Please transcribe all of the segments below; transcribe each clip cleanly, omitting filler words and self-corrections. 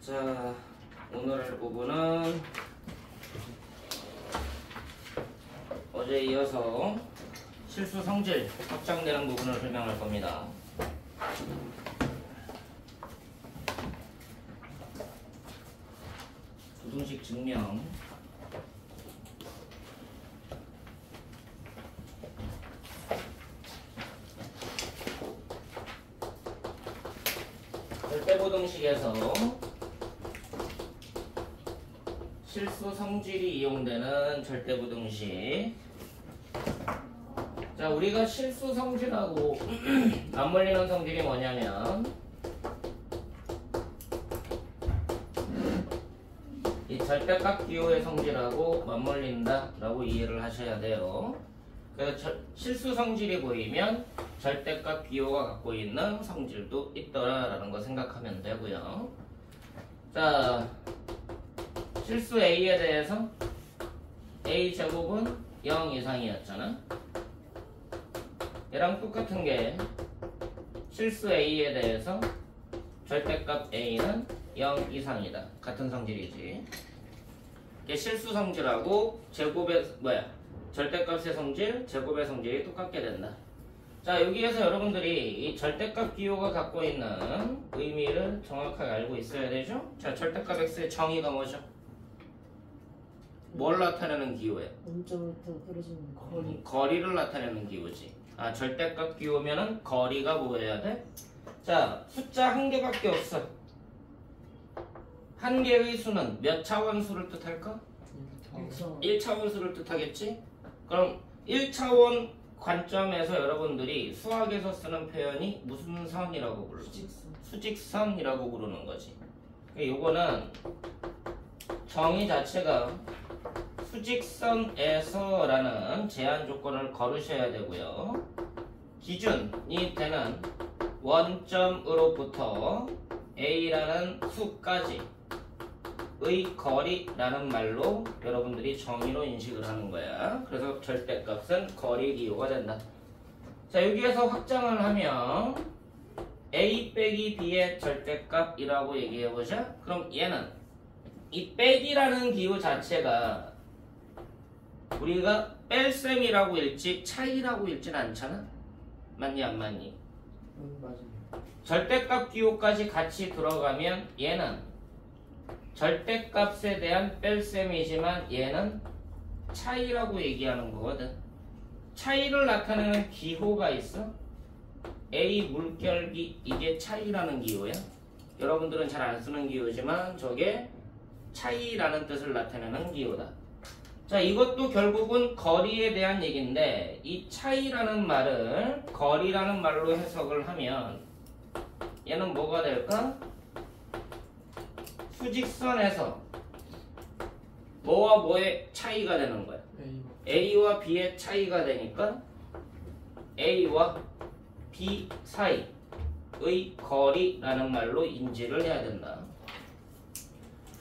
자, 오늘 할 부분은 어제에 이어서 실수 성질 확장되는 부분을 설명할 겁니다. 부등식 증명. 절대부등식에서 실수 성질이 이용되는 절대부등식. 자, 우리가 실수 성질하고 맞물리는 성질이 뭐냐면 이 절대값 기호의 성질하고 맞물린다 라고 이해를 하셔야 돼요. 그래서 실수 성질이 보이면 절대값 기호가 갖고 있는 성질도 있더라 라는 거 생각하면 되고요. 자, 실수 A에 대해서 A제곱은 0 이상이었잖아. 얘랑 똑같은 게 실수 A에 대해서 절대값 A는 0 이상이다. 같은 성질이지. 이게 실수 성질하고 절대값의 성질, 제곱의 성질이 똑같게 된다. 자, 여기에서 여러분들이 이 절대값 기호가 갖고 있는 의미를 정확하게 알고 있어야 되죠? 자, 절대값 X의 정의가 뭐죠? 뭘 나타내는 기호예요? 원점부터 떨어지는 거리. 거리를 나타내는 기호지. 아, 절대값 기호면은 거리가 뭐여야 돼? 자, 숫자 한 개밖에 없어. 한 개의 수는 몇 차원수를 뜻할까? 1차원수를 뜻하겠지? 그럼 1차원 관점에서 여러분들이 수학에서 쓰는 표현이 무슨 선이라고 불러? 수직선이라고 부르는 거지. 요거는 정의 자체가 수직선에서 라는 제한 조건을 걸으셔야 되고요. 기준이 되는 원점으로부터 A라는 수까지 의 거리라는 말로 여러분들이 정의로 인식을 하는 거야. 그래서 절대값은 거리 기호가 된다. 자, 여기에서 확장을 하면 A 빼기 B의 절대값이라고 얘기해보자. 그럼 얘는 이 빼기라는 기호 자체가 우리가 뺄셈이라고 읽지 차이라고 읽진 않잖아. 맞니 안 맞니? 맞아요. 절대값 기호까지 같이 들어가면 얘는 절대값에 대한 뺄셈이지만 얘는 차이라고 얘기하는 거거든. 차이를 나타내는 기호가 있어. A 물결기, 이게 차이라는 기호야. 여러분들은 잘 안 쓰는 기호지만 저게 차이라는 뜻을 나타내는 기호다. 자, 이것도 결국은 거리에 대한 얘기인데 이 차이라는 말을 거리라는 말로 해석을 하면 얘는 뭐가 될까? 수직선에서 뭐와 뭐의 차이가 되는 거야? A와 B의 차이가 되니까 A와 B 사이의 거리라는 말로 인지를 해야 된다.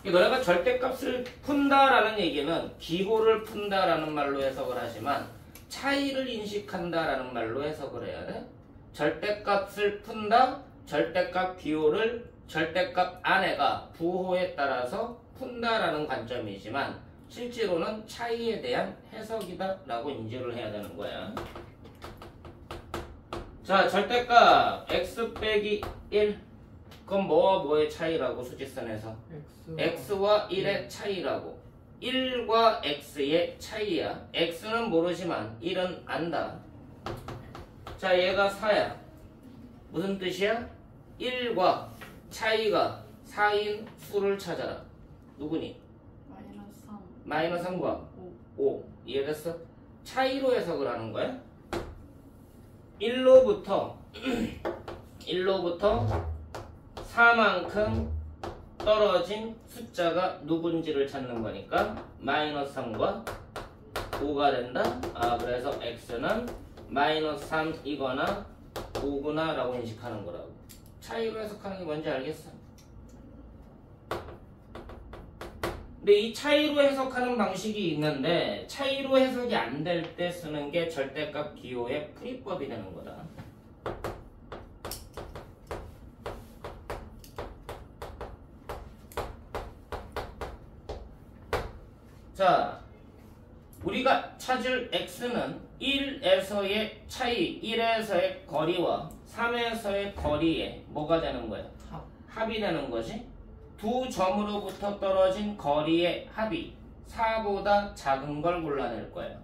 너네가 절대값을 푼다라는 얘기는 기호를 푼다라는 말로 해석을 하지만 차이를 인식한다라는 말로 해석을 해야 돼. 절대값을 푼다, 절대값 기호를 절대값 안에가 부호에 따라서 푼다라는 관점이지만 실제로는 차이에 대한 해석이다 라고 인지를 해야 되는 거야. 자, 절대값 x 빼기 1 그건 뭐와 뭐의 차이라고 수직선에서? x와 1의 차이라고. 1과 x의 차이야. x는 모르지만 1은 안다. 자, 얘가 4야. 무슨 뜻이야? 1과 차이가 4인 수를 찾아라. 누구니? 마이너스 3과 5. 이해됐어? 차이로 해석을 하는 거야. 1로부터 4만큼 떨어진 숫자가 누군지를 찾는 거니까 마이너스 3과 5가 된다. 아, 그래서 x는 마이너스 3이거나 5구나 라고 인식하는 거라고. 차이로 해석하는 게 뭔지 알겠어? 근데 이 차이로 해석하는 방식이 있는데 차이로 해석이 안 될 때 쓰는 게 절대값 기호의 풀이법이 되는 거다. 자, 우리가 찾을 x는 1에서의 차이, 1에서의 거리와 3에서의 거리에 뭐가 되는 거야? 합이 되는 거지. 두 점으로부터 떨어진 거리의 합이 4보다 작은 걸 골라낼 거야.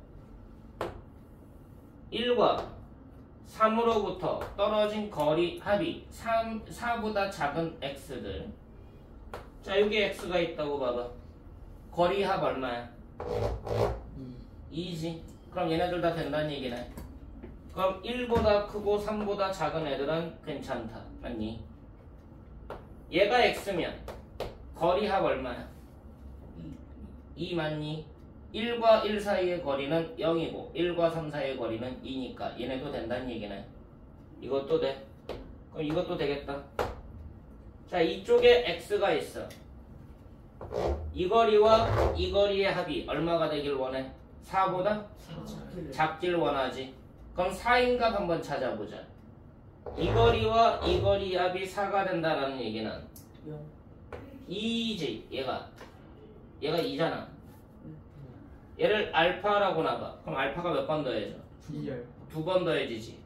1과 3으로부터 떨어진 거리 합이 4보다 작은 x들. 자, 여기 x가 있다고 봐봐. 거리 합 얼마야? 2지. 그럼 얘네들 다 된다는 얘기네. 그럼 1보다 크고 3보다 작은 애들은 괜찮다. 맞니? 얘가 x면 거리 합 얼마야? 2 맞니? 1과 1 사이의 거리는 0이고 1과 3 사이의 거리는 2니까 얘네도 된다는 얘기네. 이것도 돼. 그럼 이것도 되겠다. 자, 이쪽에 x가 있어. 이 거리와 이 거리의 합이 얼마가 되길 원해? 4보다 작길 원하지. 그럼 4인값 한번 찾아보자. 이 거리와 이 거리의 합이 4가 된다라는 얘기는 2지. 얘가 2잖아. 얘를 알파라고 나봐. 그럼 알파가 몇 번 더해져? 2번 더해지지.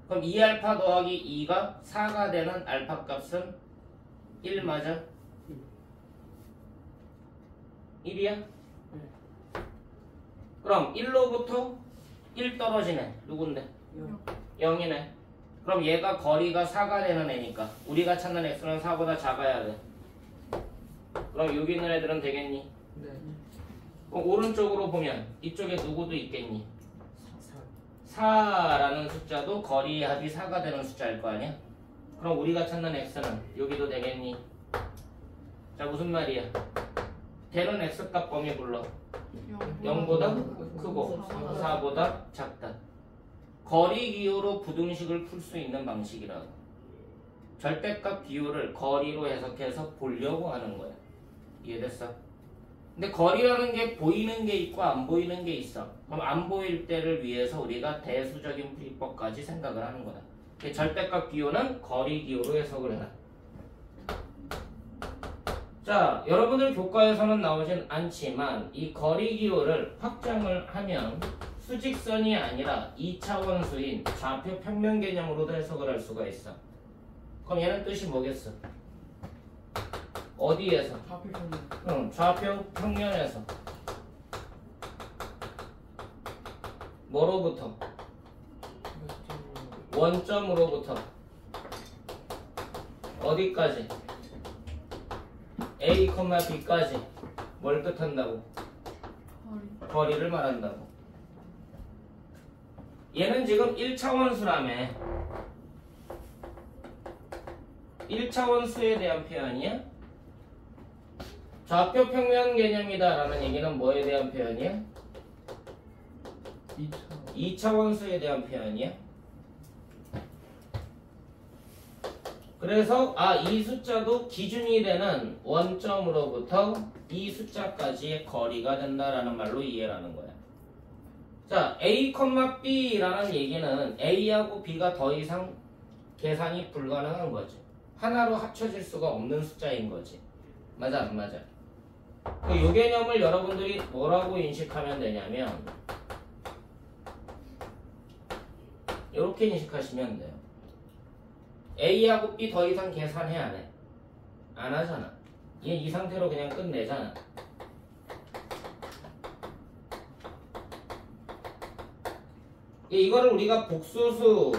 그럼 2알파 더하기 2가 4가 되는 알파 값은 1 맞아? 1이야? 그럼 1로부터 1 떨어지네. 누군데? 0이네. 그럼 얘가 거리가 4가 되는 애니까 우리가 찾는 x는 4보다 작아야 돼. 그럼 여기 있는 애들은 되겠니? 네. 그럼 오른쪽으로 보면 이쪽에 누구도 있겠니? 4라는 숫자도 거리의 합이 4가 되는 숫자일 거 아니야? 그럼 우리가 찾는 x는 여기도 되겠니? 자, 무슨 말이야? 되는 x값 범위 불러. 0보다 크고 4보다 작다. 거리 기호로 부등식을 풀 수 있는 방식이라고. 절대값 기호를 거리로 해석해서 보려고 하는 거야. 이해됐어? 근데 거리라는 게 보이는 게 있고 안 보이는 게 있어. 그럼 안 보일 때를 위해서 우리가 대수적인 풀이법까지 생각을 하는 거다. 절대값 기호는 거리 기호로 해석을 해라. 자, 여러분들 교과에서는 나오진 않지만 이 거리 기호를 확장을 하면 수직선이 아니라 2차원수인 좌표 평면 개념으로도 해석을 할 수가 있어. 그럼 얘는 뜻이 뭐겠어? 어디에서? 좌표 평면에서. 뭐로부터? 원점으로부터 어디까지? A, B까지 뭘 뜻한다고? 거리를 말한다고. 얘는 지금 1차원수라며. 1차원수에 대한 표현이야? 좌표 평면 개념이다 라는 얘기는 뭐에 대한 표현이야? 2차원수에 대한 표현이야? 그래서 이 숫자도 기준이 되는 원점으로부터 이 숫자까지의 거리가 된다라는 말로 이해를 하는 거야. 자, A, B라는 얘기는 A하고 B가 더 이상 계산이 불가능한 거지. 하나로 합쳐질 수가 없는 숫자인 거지. 맞아 안 맞아? 이 개념을 여러분들이 뭐라고 인식하면 되냐면 이렇게 인식하시면 돼요. A하고 B 더 이상 계산해 안 해? 안 하잖아. 얘 이 상태로 그냥 끝내잖아. 이거를 우리가 복소수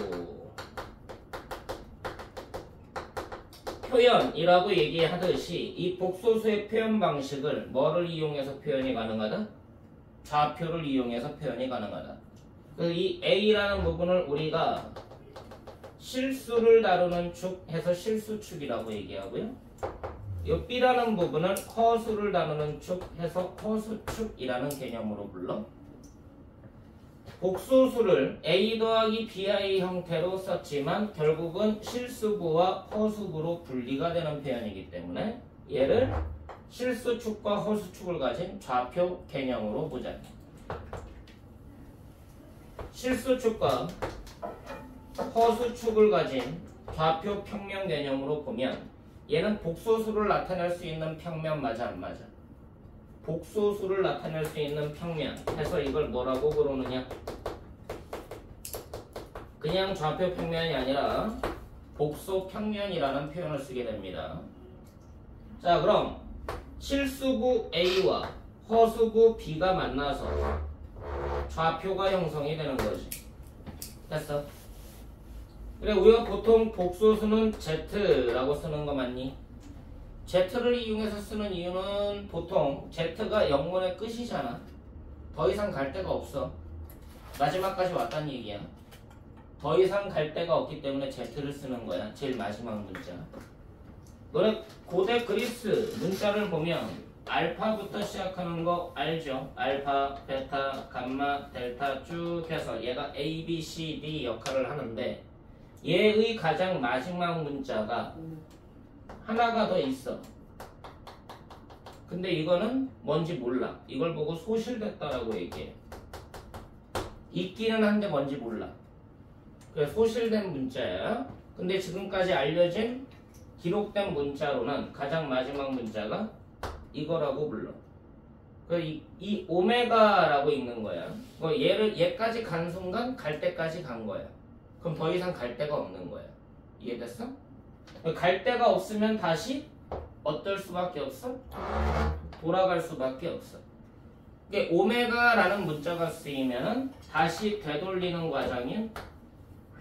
표현이라고 얘기하듯이 이 복소수의 표현 방식을 뭐를 이용해서 표현이 가능하다? 좌표를 이용해서 표현이 가능하다. 그래서 이 A라는 부분을 우리가 실수를 다루는 축 해서 실수축이라고 얘기하고요. 이 B라는 부분은 허수를 다루는 축 해서 허수축이라는 개념으로 불러. 복소수를 a 더하기 bi 형태로 썼지만 결국은 실수부와 허수부로 분리가 되는 표현이기 때문에 얘를 실수축과 허수축을 가진 좌표 개념으로 보자. 실수축과 허수축을 가진 좌표 평면 개념으로 보면 얘는 복소수를 나타낼 수 있는 평면 맞아 안 맞아? 복소수를 나타낼 수 있는 평면 해서 이걸 뭐라고 부르느냐? 그냥 좌표 평면이 아니라 복소 평면이라는 표현을 쓰게 됩니다. 자, 그럼 실수부 A와 허수부 B가 만나서 좌표가 형성이 되는 거지. 됐어? 그래, 우리가 보통 복소수는 Z라고 쓰는 거 맞니? Z를 이용해서 쓰는 이유는 보통 Z가 영문의 끝이잖아. 더 이상 갈 데가 없어. 마지막까지 왔다는 얘기야. 더 이상 갈 데가 없기 때문에 Z를 쓰는 거야. 제일 마지막 문자. 너네 고대 그리스 문자를 보면 알파부터 시작하는 거 알죠? 알파, 베타, 감마, 델타 쭉 해서 얘가 A, B, C, D 역할을 하는데 얘의 가장 마지막 문자가 하나가 더 있어. 근데 이거는 뭔지 몰라. 이걸 보고 소실됐다라고 얘기해. 있기는 한데 뭔지 몰라. 그래, 소실된 문자야. 근데 지금까지 알려진 기록된 문자로는 가장 마지막 문자가 이거라고 불러. 이 오메가라고 읽는 거야. 얘까지 간 순간 갈 때까지 간 거야. 그럼 더 이상 갈 데가 없는 거야. 이해됐어? 갈 데가 없으면 다시 어떨 수밖에 없어? 돌아갈 수밖에 없어. 이게 오메가라는 문자가 쓰이면 다시 되돌리는 과정인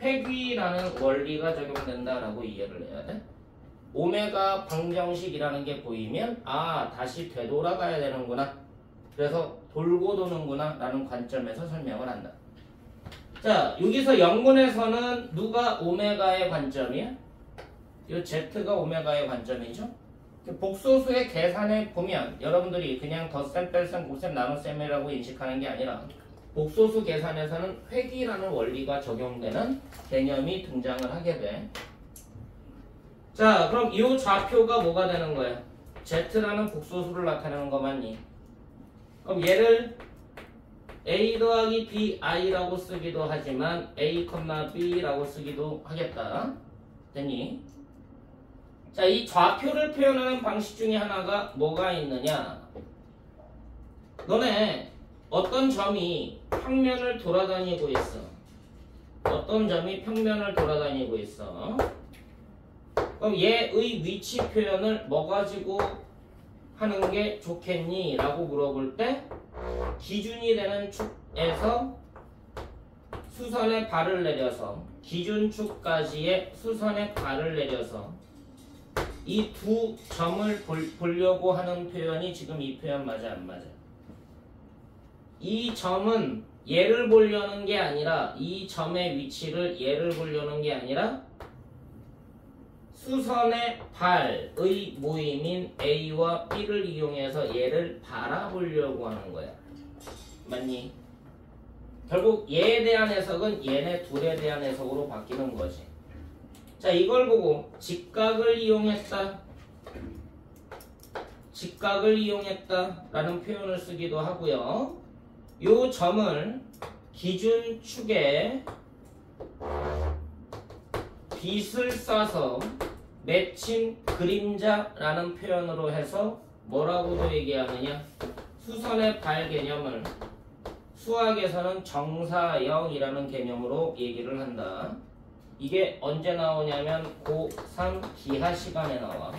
회귀라는 원리가 적용된다라고 이해를 해야 돼. 오메가 방정식이라는 게 보이면 다시 되돌아가야 되는구나. 그래서 돌고 도는구나 라는 관점에서 설명을 한다. 자, 여기서 영문에서는 누가 오메가의 관점이야? 이 Z가 오메가의 관점이죠. 복소수의 계산에 보면 여러분들이 그냥 덧셈, 뺄셈, 곱셈, 나눗셈이라고 인식하는 게 아니라 복소수 계산에서는 회귀라는 원리가 적용되는 개념이 등장을 하게 돼. 자, 그럼 이 좌표가 뭐가 되는 거야? Z라는 복소수를 나타내는 거 맞니? 그럼 얘를 A 더하기 BI라고 쓰기도 하지만 A, B라고 쓰기도 하겠다. 됐니? 자, 이 좌표를 표현하는 방식 중에 하나가 뭐가 있느냐? 너네 어떤 점이 평면을 돌아다니고 있어. 어떤 점이 평면을 돌아다니고 있어. 그럼 얘의 위치 표현을 뭐 가지고 하는 게 좋겠니? 라고 물어볼 때 기준이 되는 축에서 수선의 발을 내려서 기준축까지의 수선의 발을 내려서 이 두 점을 보려고 하는 표현이 지금 이 표현 맞아 안 맞아? 이 점은 얘를 보려는 게 아니라 이 점의 위치를 얘를 보려는 게 아니라 수선의 발의 모임인 A와 B를 이용해서 얘를 바라보려고 하는 거야. 맞니? 결국 얘에 대한 해석은 얘네 둘에 대한 해석으로 바뀌는 거지. 자, 이걸 보고 직각을 이용했다. 직각을 이용했다 라는 표현을 쓰기도 하고요. 요 점을 기준축에 빛을 쏴서 맺힌 그림자라는 표현으로 해서 뭐라고도 얘기하느냐? 수선의 발 개념을 수학에서는 정사형이라는 개념으로 얘기를 한다. 이게 언제 나오냐면 고3 기하 시간에 나와.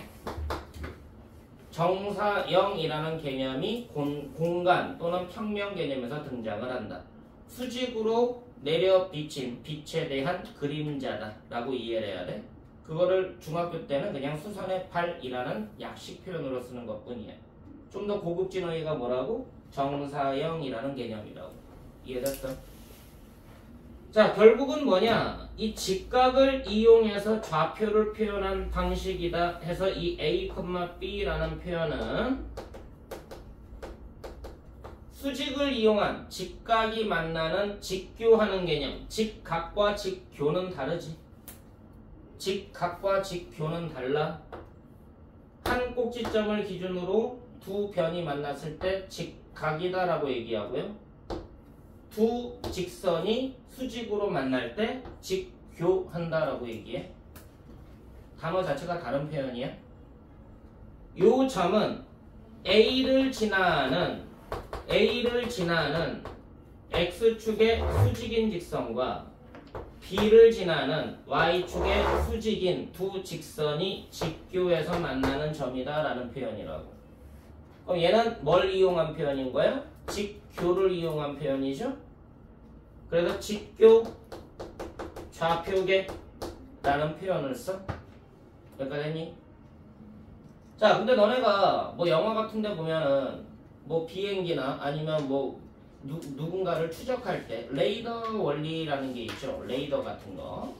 정사형이라는 개념이 공간 또는 평면 개념에서 등장을 한다. 수직으로 내려 비친 빛에 대한 그림자다 라고 이해를 해야 돼. 그거를 중학교 때는 그냥 수선의 팔이라는 약식 표현으로 쓰는 것 뿐이야. 좀 더 고급진 어휘가 뭐라고? 정사형이라는 개념이라고. 이해됐어? 자, 결국은 뭐냐? 이 직각을 이용해서 좌표를 표현한 방식이다 해서 이 A, B라는 표현은 수직을 이용한 직각이 만나는 직교하는 개념. 직각과 직교는 다르지. 직각과 직교는 달라. 한 꼭지점을 기준으로 두 변이 만났을 때 직각이다라고 얘기하고요. 두 직선이 수직으로 만날 때 직교한다라고 얘기해. 단어 자체가 다른 표현이야. 요 점은 A를 지나는 X축의 수직인 직선과 B를 지나는 Y축의 수직인 두 직선이 직교해서 만나는 점이다 라는 표현이라고. 그럼 얘는 뭘 이용한 표현인 거예요? 직교를 이용한 표현이죠. 그래서 직교 좌표계 라는 표현을 써. 여기까지 했니? 자, 근데 너네가 뭐 영화 같은 데 보면은 뭐 비행기나 아니면 뭐 누군가를 추적할 때 레이더 원리라는 게 있죠. 레이더 같은 거.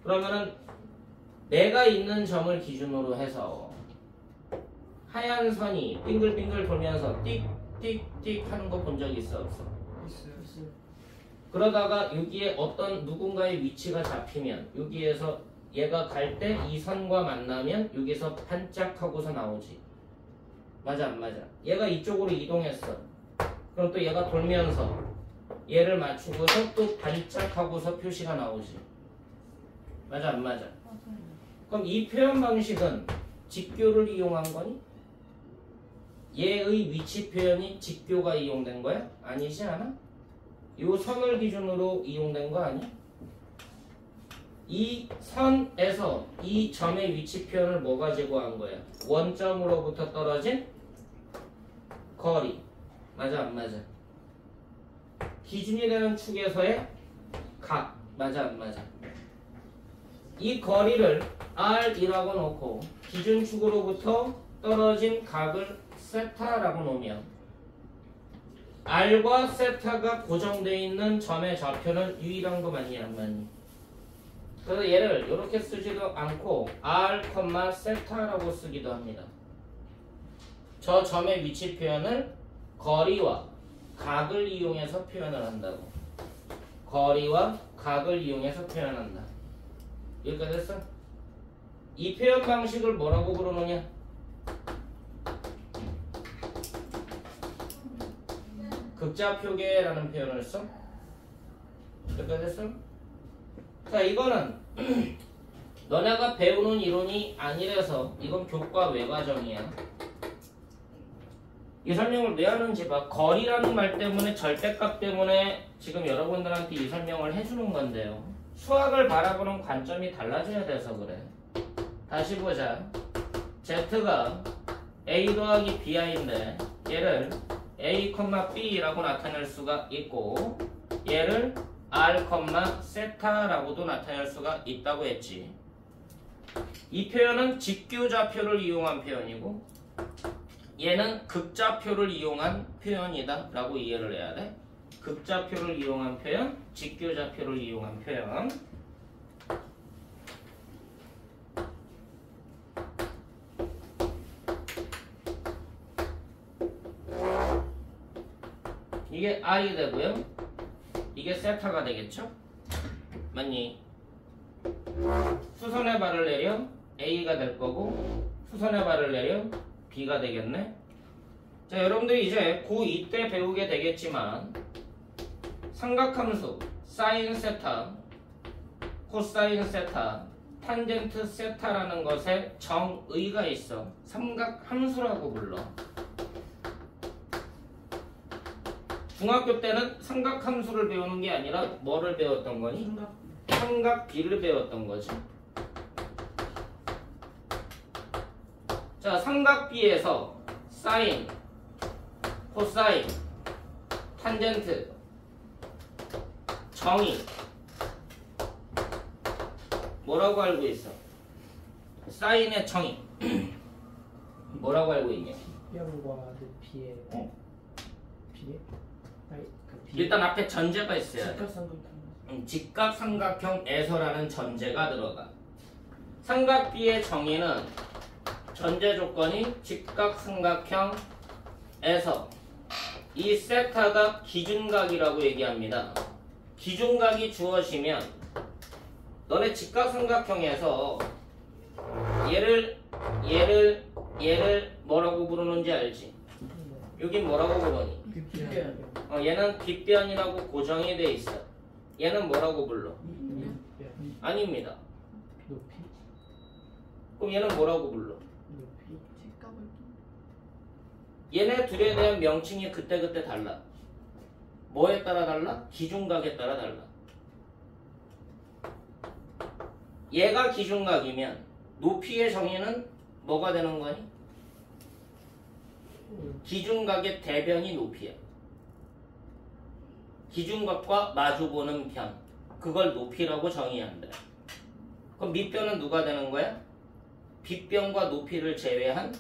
그러면은 내가 있는 점을 기준으로 해서 하얀 선이 빙글빙글 돌면서 띡띡띡 하는 거 본 적 있어 없어? 있어요. 그러다가 여기에 어떤 누군가의 위치가 잡히면 여기에서 얘가 갈 때 이 선과 만나면 여기서 반짝하고서 나오지. 맞아 안 맞아? 얘가 이쪽으로 이동했어. 그럼 또 얘가 돌면서 얘를 맞추고서 또 반짝하고서 표시가 나오지. 맞아 안 맞아? 그럼 이 표현 방식은 직교를 이용한 거니? 얘의 위치 표현이 직교가 이용된 거야? 아니지 않아? 요 선을 기준으로 이용된 거 아니야? 이 선에서 이 점의 위치 표현을 뭐 가지고 한 거야? 원점으로부터 떨어진 거리. 맞아 안 맞아? 기준이 되는 축에서의 각. 맞아 안 맞아? 이 거리를 R이라고 놓고 기준축으로부터 떨어진 각을 세타라고 놓으면 R과 세타가 고정되어 있는 점의 좌표는 유일한 거 맞니 안 맞니? 그래서 얘를 이렇게 쓰지도 않고 R, 세타라고 쓰기도 합니다. 저 점의 위치 표현을 거리와 각을 이용해서 표현을 한다고. 거리와 각을 이용해서 표현한다. 여기까지 됐어? 이 표현 방식을 뭐라고 부르느냐? 극좌표계라는 표현을 써. 여기까지 됐어? 자, 이거는 너네가 배우는 이론이 아니라서 이건 교과 외과정이야. 이 설명을 왜 하는지 봐. 거리라는 말 때문에 절대값 때문에 지금 여러분들한테 이 설명을 해주는 건데요. 수학을 바라보는 관점이 달라져야 돼서 그래. 다시 보자. Z가 A 더하기 Bi인데 얘를 A, B라고 나타낼 수가 있고 얘를 R, 세타라고도 나타낼 수가 있다고 했지. 이 표현은 직교좌표를 이용한 표현이고 얘는 극좌표를 이용한 표현이다 라고 이해를 해야 돼. 극좌표를 이용한 표현, 직교좌표를 이용한 표현. 이게 R이 되고요. 이게 세타가 되겠죠? 맞니? 수선의 발을 내려 A가 될 거고 수선의 발을 내려 B가 되겠네. 자, 여러분들이 이제 고2 때 배우게 되겠지만 삼각함수 사인 세타, 코사인 세타, 탄젠트 세타라는 것에 정의가 있어. 삼각함수라고 불러. 중학교 때는 삼각함수를 배우는 게 아니라 뭐를 배웠던 거니? 삼각비를 배웠던 거지. 자, 삼각비에서 사인, 코사인, 탄젠트, 정의 뭐라고 알고 있어? 사인의 정의 뭐라고 알고 있냐? B형과 높이의 B의? 아니, 그 B. 일단 앞에 전제가 있어야 돼. 직각삼각형. 직각삼각형에서라는 전제가 들어가. 삼각비의 정의는 전제 조건이 직각삼각형에서 이 세타가 기준각이라고 얘기합니다. 기준각이 주어지면 너네 직각삼각형에서 얘를 뭐라고 부르는지 알지? 여긴 뭐라고 부르니? 빗변. 얘는 빗변이라고 고정이 돼 있어. 얘는 뭐라고 불러? 빗변. 아닙니다. 높이. 그럼 얘는 뭐라고 불러? 높이. 직각을 얘네 둘에 대한 명칭이 그때그때 달라. 뭐에 따라 달라? 기준각에 따라 달라. 얘가 기준각이면 높이의 정의는 뭐가 되는 거니? 기준각의 대변이 높이야. 기준각과 마주보는 변, 그걸 높이라고 정의한다. 그럼 밑변은 누가 되는 거야? 빗변과 높이를 제외한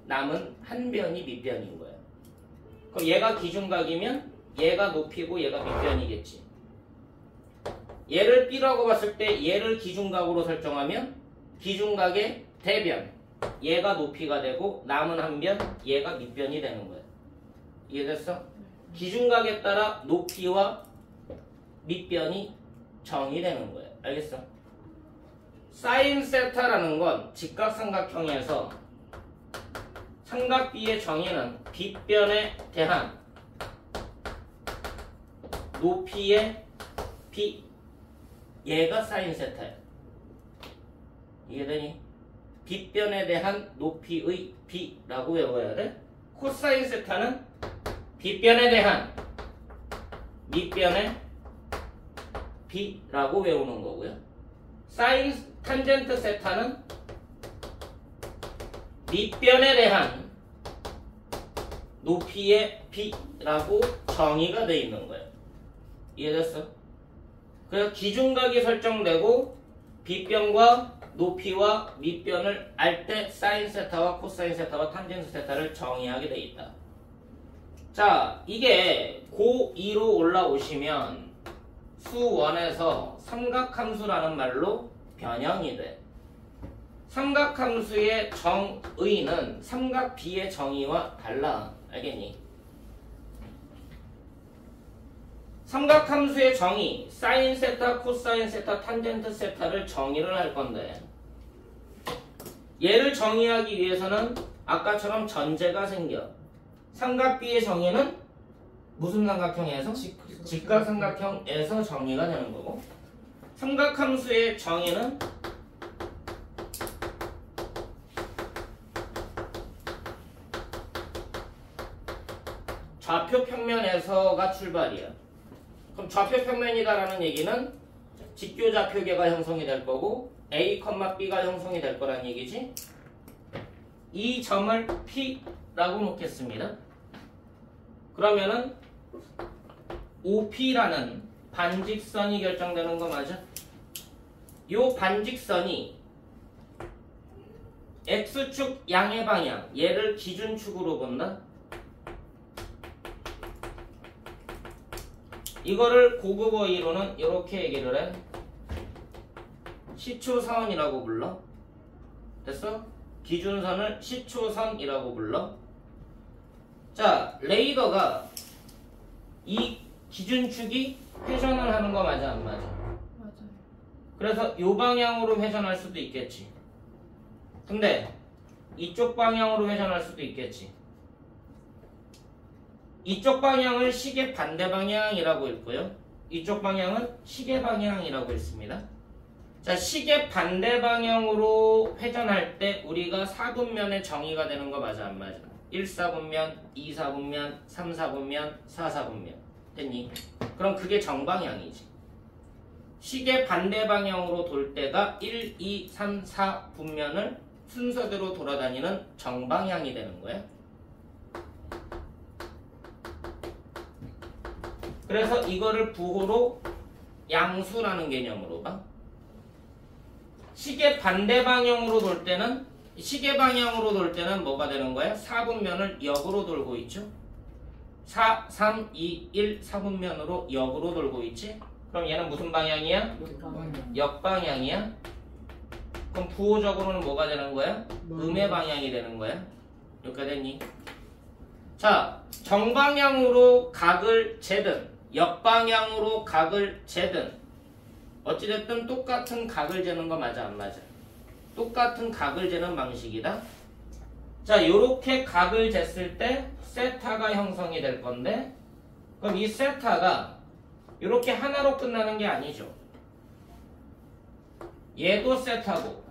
남은 한 변이 밑변인 거야. 그럼 얘가 기준각이면 얘가 높이고 얘가 밑변이겠지. 얘를 B라고 봤을 때 얘를 기준각으로 설정하면 기준각의 대변, 얘가 높이가 되고 남은 한 변, 얘가 밑변이 되는 거야. 이해됐어? 기준각에 따라 높이와 밑변이 정의되는 거야. 알겠어? 사인 세타라는 건 직각삼각형에서 삼각 B의 정의는 빗변에 대한 높이의 B, 얘가 사인 세타야. 이해되니? 빗변에 대한 높이의 B라고 외워야 돼. 코사인 세타는 빗변에 대한 밑변의 B라고 외우는 거고요. 사인 탄젠트 세타는 밑변에 대한 높이의 B라고 정의가 되어 있는 거예요. 이해됐어? 그래서 기준각이 설정되고 빗변과 높이와 밑변을 알 때 사인 세타와 코사인 세타와 탄젠트 세타를 정의하게 되어 있다. 자, 이게 고2로 올라오시면 수1에서 삼각함수라는 말로 변형이 돼. 삼각함수의 정의는 삼각 B의 정의와 달라. 알겠니? 삼각함수의 정의, 사인 세타, 코사인 세타, 탄젠트 세타를 정의를 할 건데 얘를 정의하기 위해서는 아까처럼 전제가 생겨. 삼각 B의 정의는 무슨 삼각형에서? 직각삼각형에서 정의가 되는 거고, 삼각함수의 정의는 좌표 평면에서가 출발이야. 그럼 좌표 평면이다라는 얘기는 직교 좌표계가 형성이 될 거고 A, B가 형성이 될 거란 얘기지. 이 점을 P라고 놓겠습니다. 그러면은 OP라는 반직선이 결정되는 거 맞아? 요 반직선이 X축 양의 방향, 얘를 기준축으로 본다. 이거를 고급어휘로는 이렇게 얘기를 해. 시초선이라고 불러. 됐어? 기준선을 시초선이라고 불러. 자, 레이더가 이 기준축이 회전을 하는 거 맞아, 안 맞아? 맞아요. 그래서 이 방향으로 회전할 수도 있겠지. 근데 이쪽 방향으로 회전할 수도 있겠지. 이쪽 방향을 시계 반대 방향이라고 읽고요. 이쪽 방향은 시계 방향이라고 읽습니다. 자, 시계 반대 방향으로 회전할 때 우리가 4분면의 정의가 되는 거 맞아, 안 맞아? 1사분면, 2사분면, 3사분면, 4사분면. 됐니? 그럼 그게 정방향이지. 시계 반대 방향으로 돌 때가 1, 2, 3, 4 분면을 순서대로 돌아다니는 정방향이 되는 거야. 그래서 이거를 부호로 양수라는 개념으로 봐. 시계 반대 방향으로 돌 때는 시계 방향으로 돌 때는 뭐가 되는 거야? 4분면을 역으로 돌고 있죠. 4, 3, 2, 1, 4분면으로 역으로 돌고 있지. 그럼 얘는 무슨 방향이야? 역방향이야. 그럼 부호적으로는 뭐가 되는 거야? 음의 방향이 되는 거야. 여기까지 됐니? 자, 정방향으로 각을 재든 역방향으로 각을 재든 어찌됐든 똑같은 각을 재는 거 맞아 안 맞아? 똑같은 각을 재는 방식이다. 자, 요렇게 각을 쟀을 때 세타가 형성이 될 건데 그럼 이 세타가 요렇게 하나로 끝나는 게 아니죠. 얘도 세타고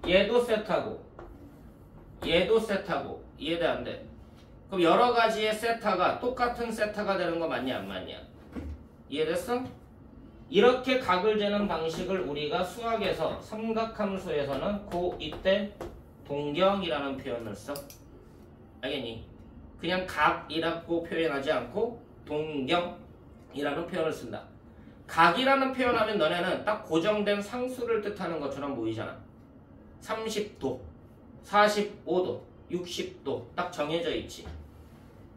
얘도 세타고 얘도 세타고 이해돼 안 돼? 그럼 여러 가지의 세타가 똑같은 세타가 되는 거 맞냐 안 맞냐? 이해됐어? 이렇게 각을 재는 방식을 우리가 수학에서 삼각함수에서는 이때 동경이라는 표현을 써. 알겠니? 그냥 각이라고 표현하지 않고 동경이라는 표현을 쓴다. 각이라는 표현하면 너네는 딱 고정된 상수를 뜻하는 것처럼 보이잖아. 30도, 45도, 60도 딱 정해져 있지.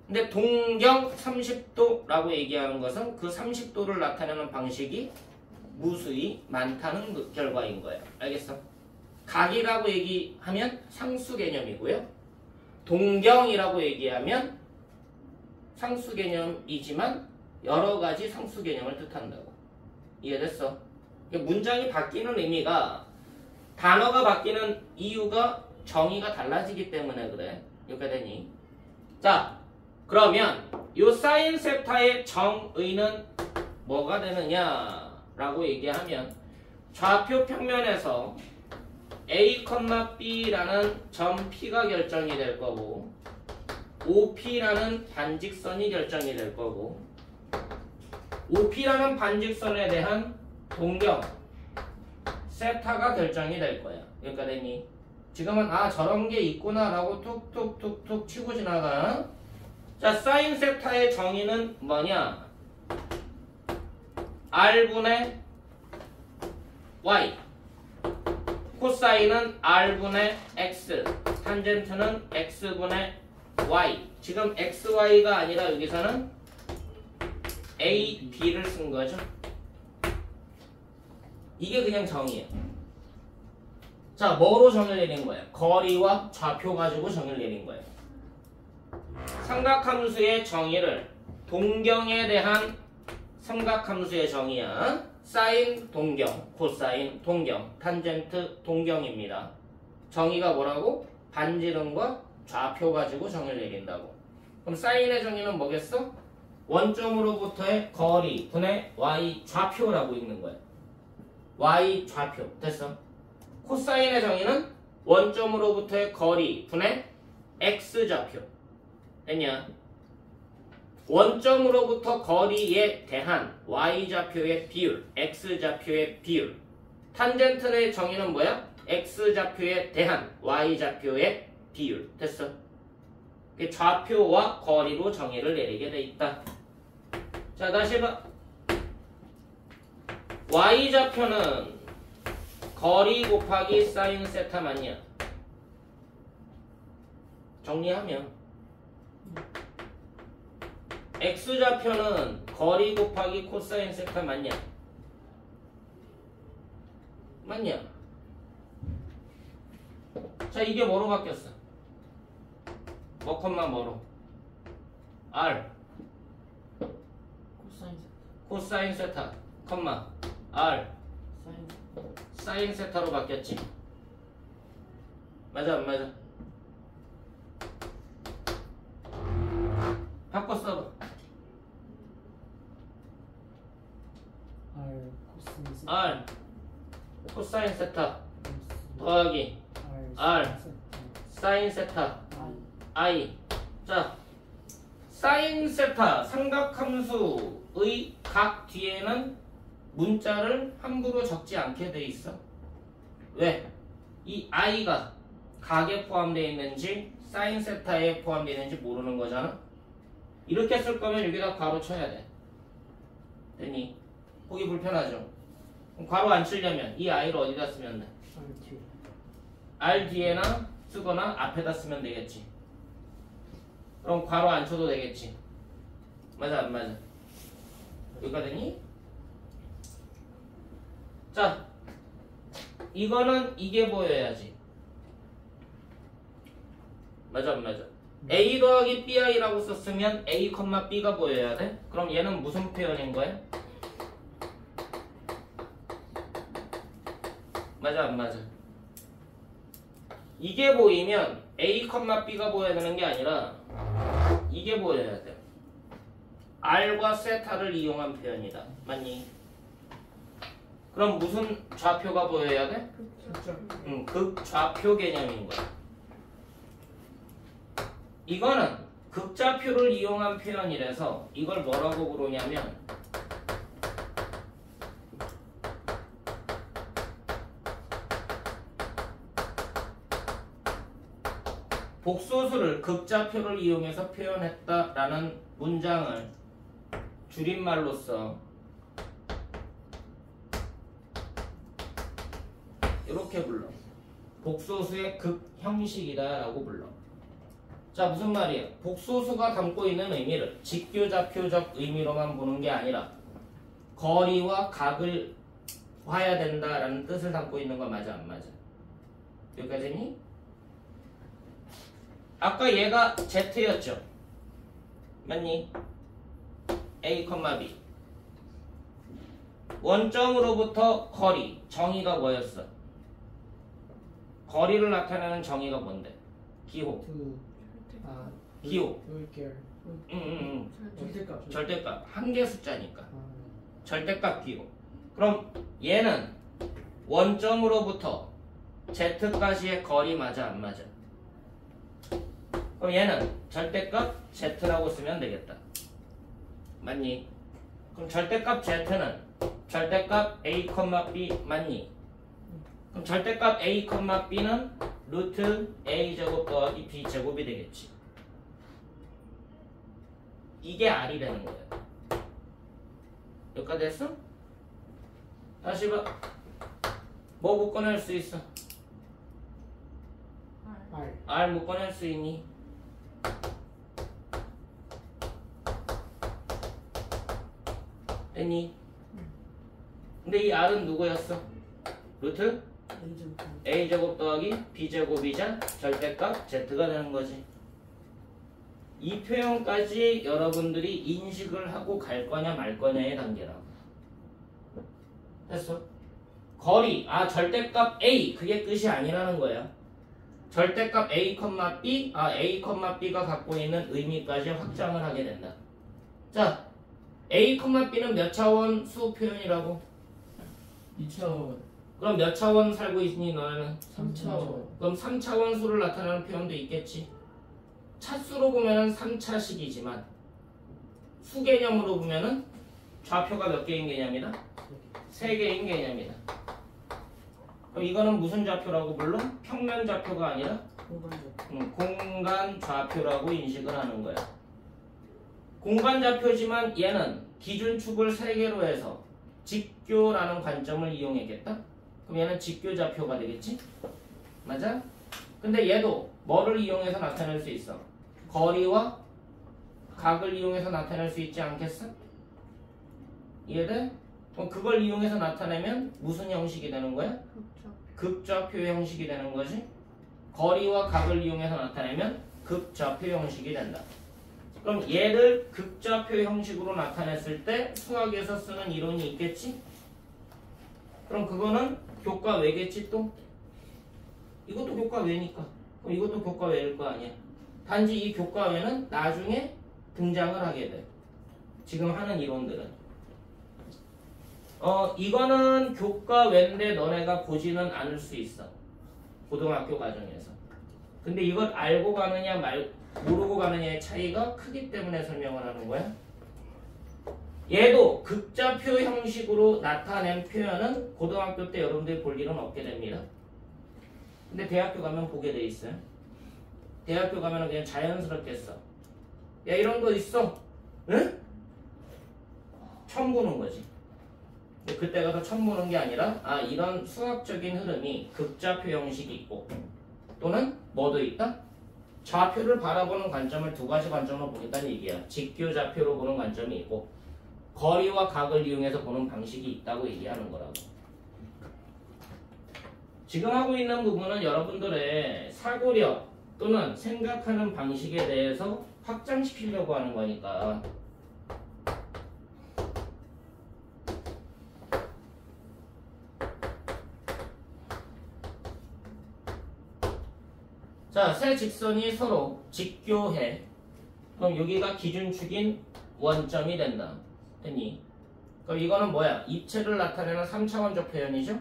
근데 동경 30도라고 얘기하는 것은 그 30도를 나타내는 방식이 무수히 많다는 결과인 거예요. 알겠어? 각이라고 얘기하면 상수 개념이고요. 동경이라고 얘기하면 상수 개념이지만 여러 가지 상수 개념을 뜻한다고. 이해됐어? 문장이 바뀌는 의미가 단어가 바뀌는 이유가 정의가 달라지기 때문에 그래. 이렇게 되니. 자, 그러면 요 사인 세타의 정의는 뭐가 되느냐라고 얘기하면 좌표 평면에서 A, B라는 점 P가 결정이 될 거고 OP라는 반직선이 결정이 될 거고 OP라는 반직선에 대한 동경 세타가 결정이 될 거야. 그러니까 되니 지금은 저런 게 있구나 라고 툭툭툭툭 치고 지나가. 자, 사인 세타의 정의는 뭐냐? R분의 Y 코사인은 R분의 X 탄젠트는 X분의 Y. 지금 XY가 아니라 여기서는 A, B를 쓴 거죠. 이게 그냥 정의예요. 자, 뭐로 정의를 내린 거예요? 거리와 좌표 가지고 정의를 내린 거예요. 삼각함수의 정의를 동경에 대한 삼각함수의 정의야. 사인 동경, 코사인 동경, 탄젠트 동경입니다. 정의가 뭐라고? 반지름과 좌표 가지고 정의를 내린다고. 그럼 사인의 정의는 뭐겠어? 원점으로부터의 거리 분의 y 좌표라고 읽는 거예요. y 좌표. 됐어? 코사인의 정의는 원점으로부터의 거리 분의 x 좌표. 됐냐? 원점으로부터 거리에 대한 y좌표의 비율, x좌표의 비율. 탄젠트의 정의는 뭐야? x좌표에 대한 y좌표의 비율. 됐어? 좌표와 거리로 정의를 내리게 돼 있다. 자, 다시 해봐. y좌표는 거리 곱하기 사인 세타 맞냐? 정리하면 x좌표는 거리 곱하기 코사인 세타 맞냐? 맞냐? 자, 이게 뭐로 바뀌었어? 뭐 콤마 뭐로? R 코사인 세타 콤마 R 사인 세타로 바뀌었지. 맞아 안 맞아? 바꿔 써봐. R 코사인 세타 더하기 R 사인 세타 I. 자, 사인 세타 삼각함수의 각 뒤에는 문자를 함부로 적지 않게 돼 있어. 왜? 이 I가 각에 포함되어 있는지 사인 세타에 포함되어 있는지 모르는 거잖아. 이렇게 쓸 거면 여기다 괄호 쳐야 돼. 됐니? 보기 불편하죠? 그럼 괄호 안 치려면 이 I를 어디다 쓰면 돼? R 뒤에나 쓰거나 앞에다 쓰면 되겠지. 그럼 괄호 안 쳐도 되겠지. 맞아 안 맞아? 여기가 되니? 자, 이거는 이게 보여야지. 맞아 안 맞아? A 더하기 BI라고 썼으면 A, B가 보여야 돼? 그럼 얘는 무슨 표현인 거야? 맞아 안 맞아? 이게 보이면 A, B가 보여야 되는 게 아니라 이게 보여야 돼. R과 세타를 이용한 표현이다. 맞니? 그럼 무슨 좌표가 보여야 돼? 극좌표 개념인 거야. 이거는 극좌표를 이용한 표현이라서 이걸 뭐라고 부르냐면 복소수를 극좌표를 이용해서 표현했다라는 문장을 줄임말로써 이렇게 불러. 복소수의 극형식이다 라고 불러. 자, 무슨 말이에요? 복소수가 담고 있는 의미를 직교좌표적 의미로만 보는 게 아니라 거리와 각을 봐야 된다라는 뜻을 담고 있는 거 맞아 안 맞아? 여기까지니? 아까 얘가 Z였죠? 맞니? A, B 원점으로부터 거리, 정의가 뭐였어? 거리를 나타내는 정의가 뭔데? 기호. 기호. 물결. 절대값. 절대값. 한개 숫자니까. 절대값 기호. 그럼 얘는 원점으로부터 Z까지의 거리 맞아 안 맞아? 그럼 얘는 절대값 Z라고 쓰면 되겠다. 맞니? 그럼 절대값 Z는 절대값 A, B 맞니? 그럼 절대값 A, B는 루트 A제곱 더하기 B제곱이 되겠지. 이게 R이 되는 거야. 여기까지 됐어? 다시 봐. 뭐 묶어낼 수 있어? R 묶어낼 수 있니? 됐니? 근데 이 R은 누구였어? 루트 A제곱 더하기 B제곱이자 절대값 Z가 되는 거지. 이 표현까지 여러분들이 인식을 하고 갈 거냐 말 거냐의 단계라고. 됐어? 거리, 절대값 A 그게 끝이 아니라는 거야. 절대값 A, B, A, B가 갖고 있는 의미까지 확장을 하게 된다. 자, A, B는 몇 차원 수 표현이라고? 2차원. 그럼 몇 차원 살고 있니 너는? 3차원. 그럼 3차원 수를 나타내는 표현도 있겠지. 차수로 보면은 3차식이지만 수 개념으로 보면은 좌표가 몇 개인 개념이다? 3개인 개념이다. 그럼 이거는 무슨 좌표라고 불러? 평면 좌표가 아니라 공간 좌표라고 인식을 하는 거야. 공간 좌표지만 얘는 기준축을 3개로 해서 직교라는 관점을 이용했겠다? 그럼 얘는 직교 좌표가 되겠지? 맞아? 근데 얘도 뭐를 이용해서 나타낼 수 있어? 거리와 각을 이용해서 나타낼 수 있지 않겠어? 이해돼? 그럼 그걸 이용해서 나타내면 무슨 형식이 되는 거야? 극좌표 형식이 되는 거지? 거리와 각을 이용해서 나타내면 극좌표 형식이 된다. 그럼 얘를 극좌표 형식으로 나타냈을 때 수학에서 쓰는 이론이 있겠지? 그럼 그거는 교과 외겠지 또? 이것도 교과 외니까. 그럼 이것도 교과 외일 거 아니야. 단지 이 교과 외는 나중에 등장을 하게 돼. 지금 하는 이론들은. 이거는 교과 외인데 너네가 보지는 않을 수 있어. 고등학교 과정에서. 근데 이걸 알고 가느냐 모르고 가느냐의 차이가 크기 때문에 설명을 하는 거야. 얘도 극좌표 형식으로 나타낸 표현은 고등학교 때 여러분들이 볼 일은 없게 됩니다. 근데 대학교 가면 보게 돼 있어요. 대학교 가면 그냥 자연스럽게 써. 야 이런 거 있어. 응? 처음 보는 거지. 근데 그때 가서 처음 보는 게 아니라 이런 수학적인 흐름이 극좌표 형식이 있고 또는 뭐도 있다? 좌표를 바라보는 관점을 두 가지 관점으로 보겠다는 얘기야. 직교좌표로 보는 관점이 있고 거리와 각을 이용해서 보는 방식이 있다고 얘기하는 거라고. 지금 하고 있는 부분은 여러분들의 사고력, 또는 생각하는 방식에 대해서 확장시키려고 하는 거니까. 자, 세 직선이 서로 직교해. 그럼 여기가 기준축인 원점이 된다. 됐니? 그럼 이거는 뭐야? 입체를 나타내는 3차원적 표현이죠?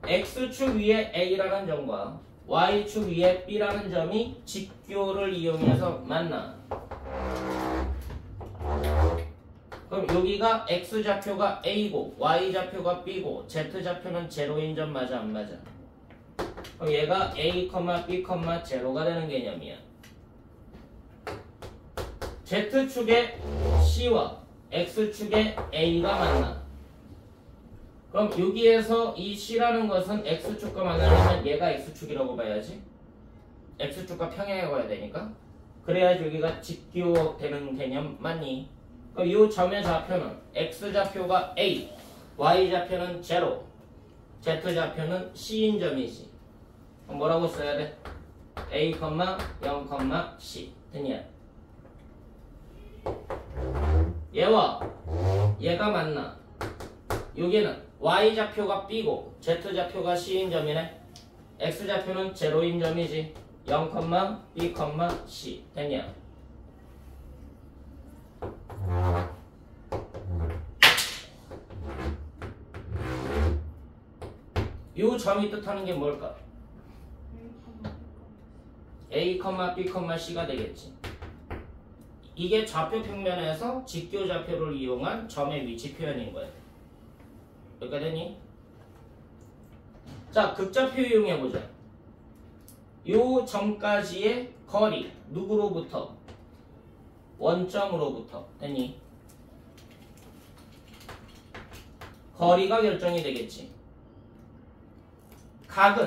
X축 위에 A라는 점과 Y축 위에 B라는 점이 직교를 이용해서 만나. 그럼 여기가 X좌표가 A고 Y좌표가 B고 Z좌표는 제로인 점 맞아 안 맞아? 그럼 얘가 A, B, 제로가 되는 개념이야. Z축에 C와 X축에 A가 만나. 그럼 여기에서 이 C라는 것은 X축과 만나려면 얘가 X축이라고 봐야지. X축과 평행해 가야 되니까. 그래야지 여기가 직교되는 개념 맞니? 그럼 이 점의 좌표는 X좌표가 A, Y좌표는 제로, Z좌표는 C인 점이지. 그럼 뭐라고 써야 돼? A, 0, C. 됐냐? 얘와 얘가 만나. 여기는 Y좌표가 B고 Z좌표가 C인 점이네. X좌표는 제로인 점이지. 0, B, C. 됐냐? 요 점이 뜻하는 게 뭘까? A, B, C가 되겠지. 이게 좌표 평면에서 직교 좌표를 이용한 점의 위치 표현인 거야. 여기까지 됐니? 자, 극좌표 이용해보자. 요 점까지의 거리, 누구로부터? 원점으로부터. 됐니? 거리가 결정이 되겠지. 각은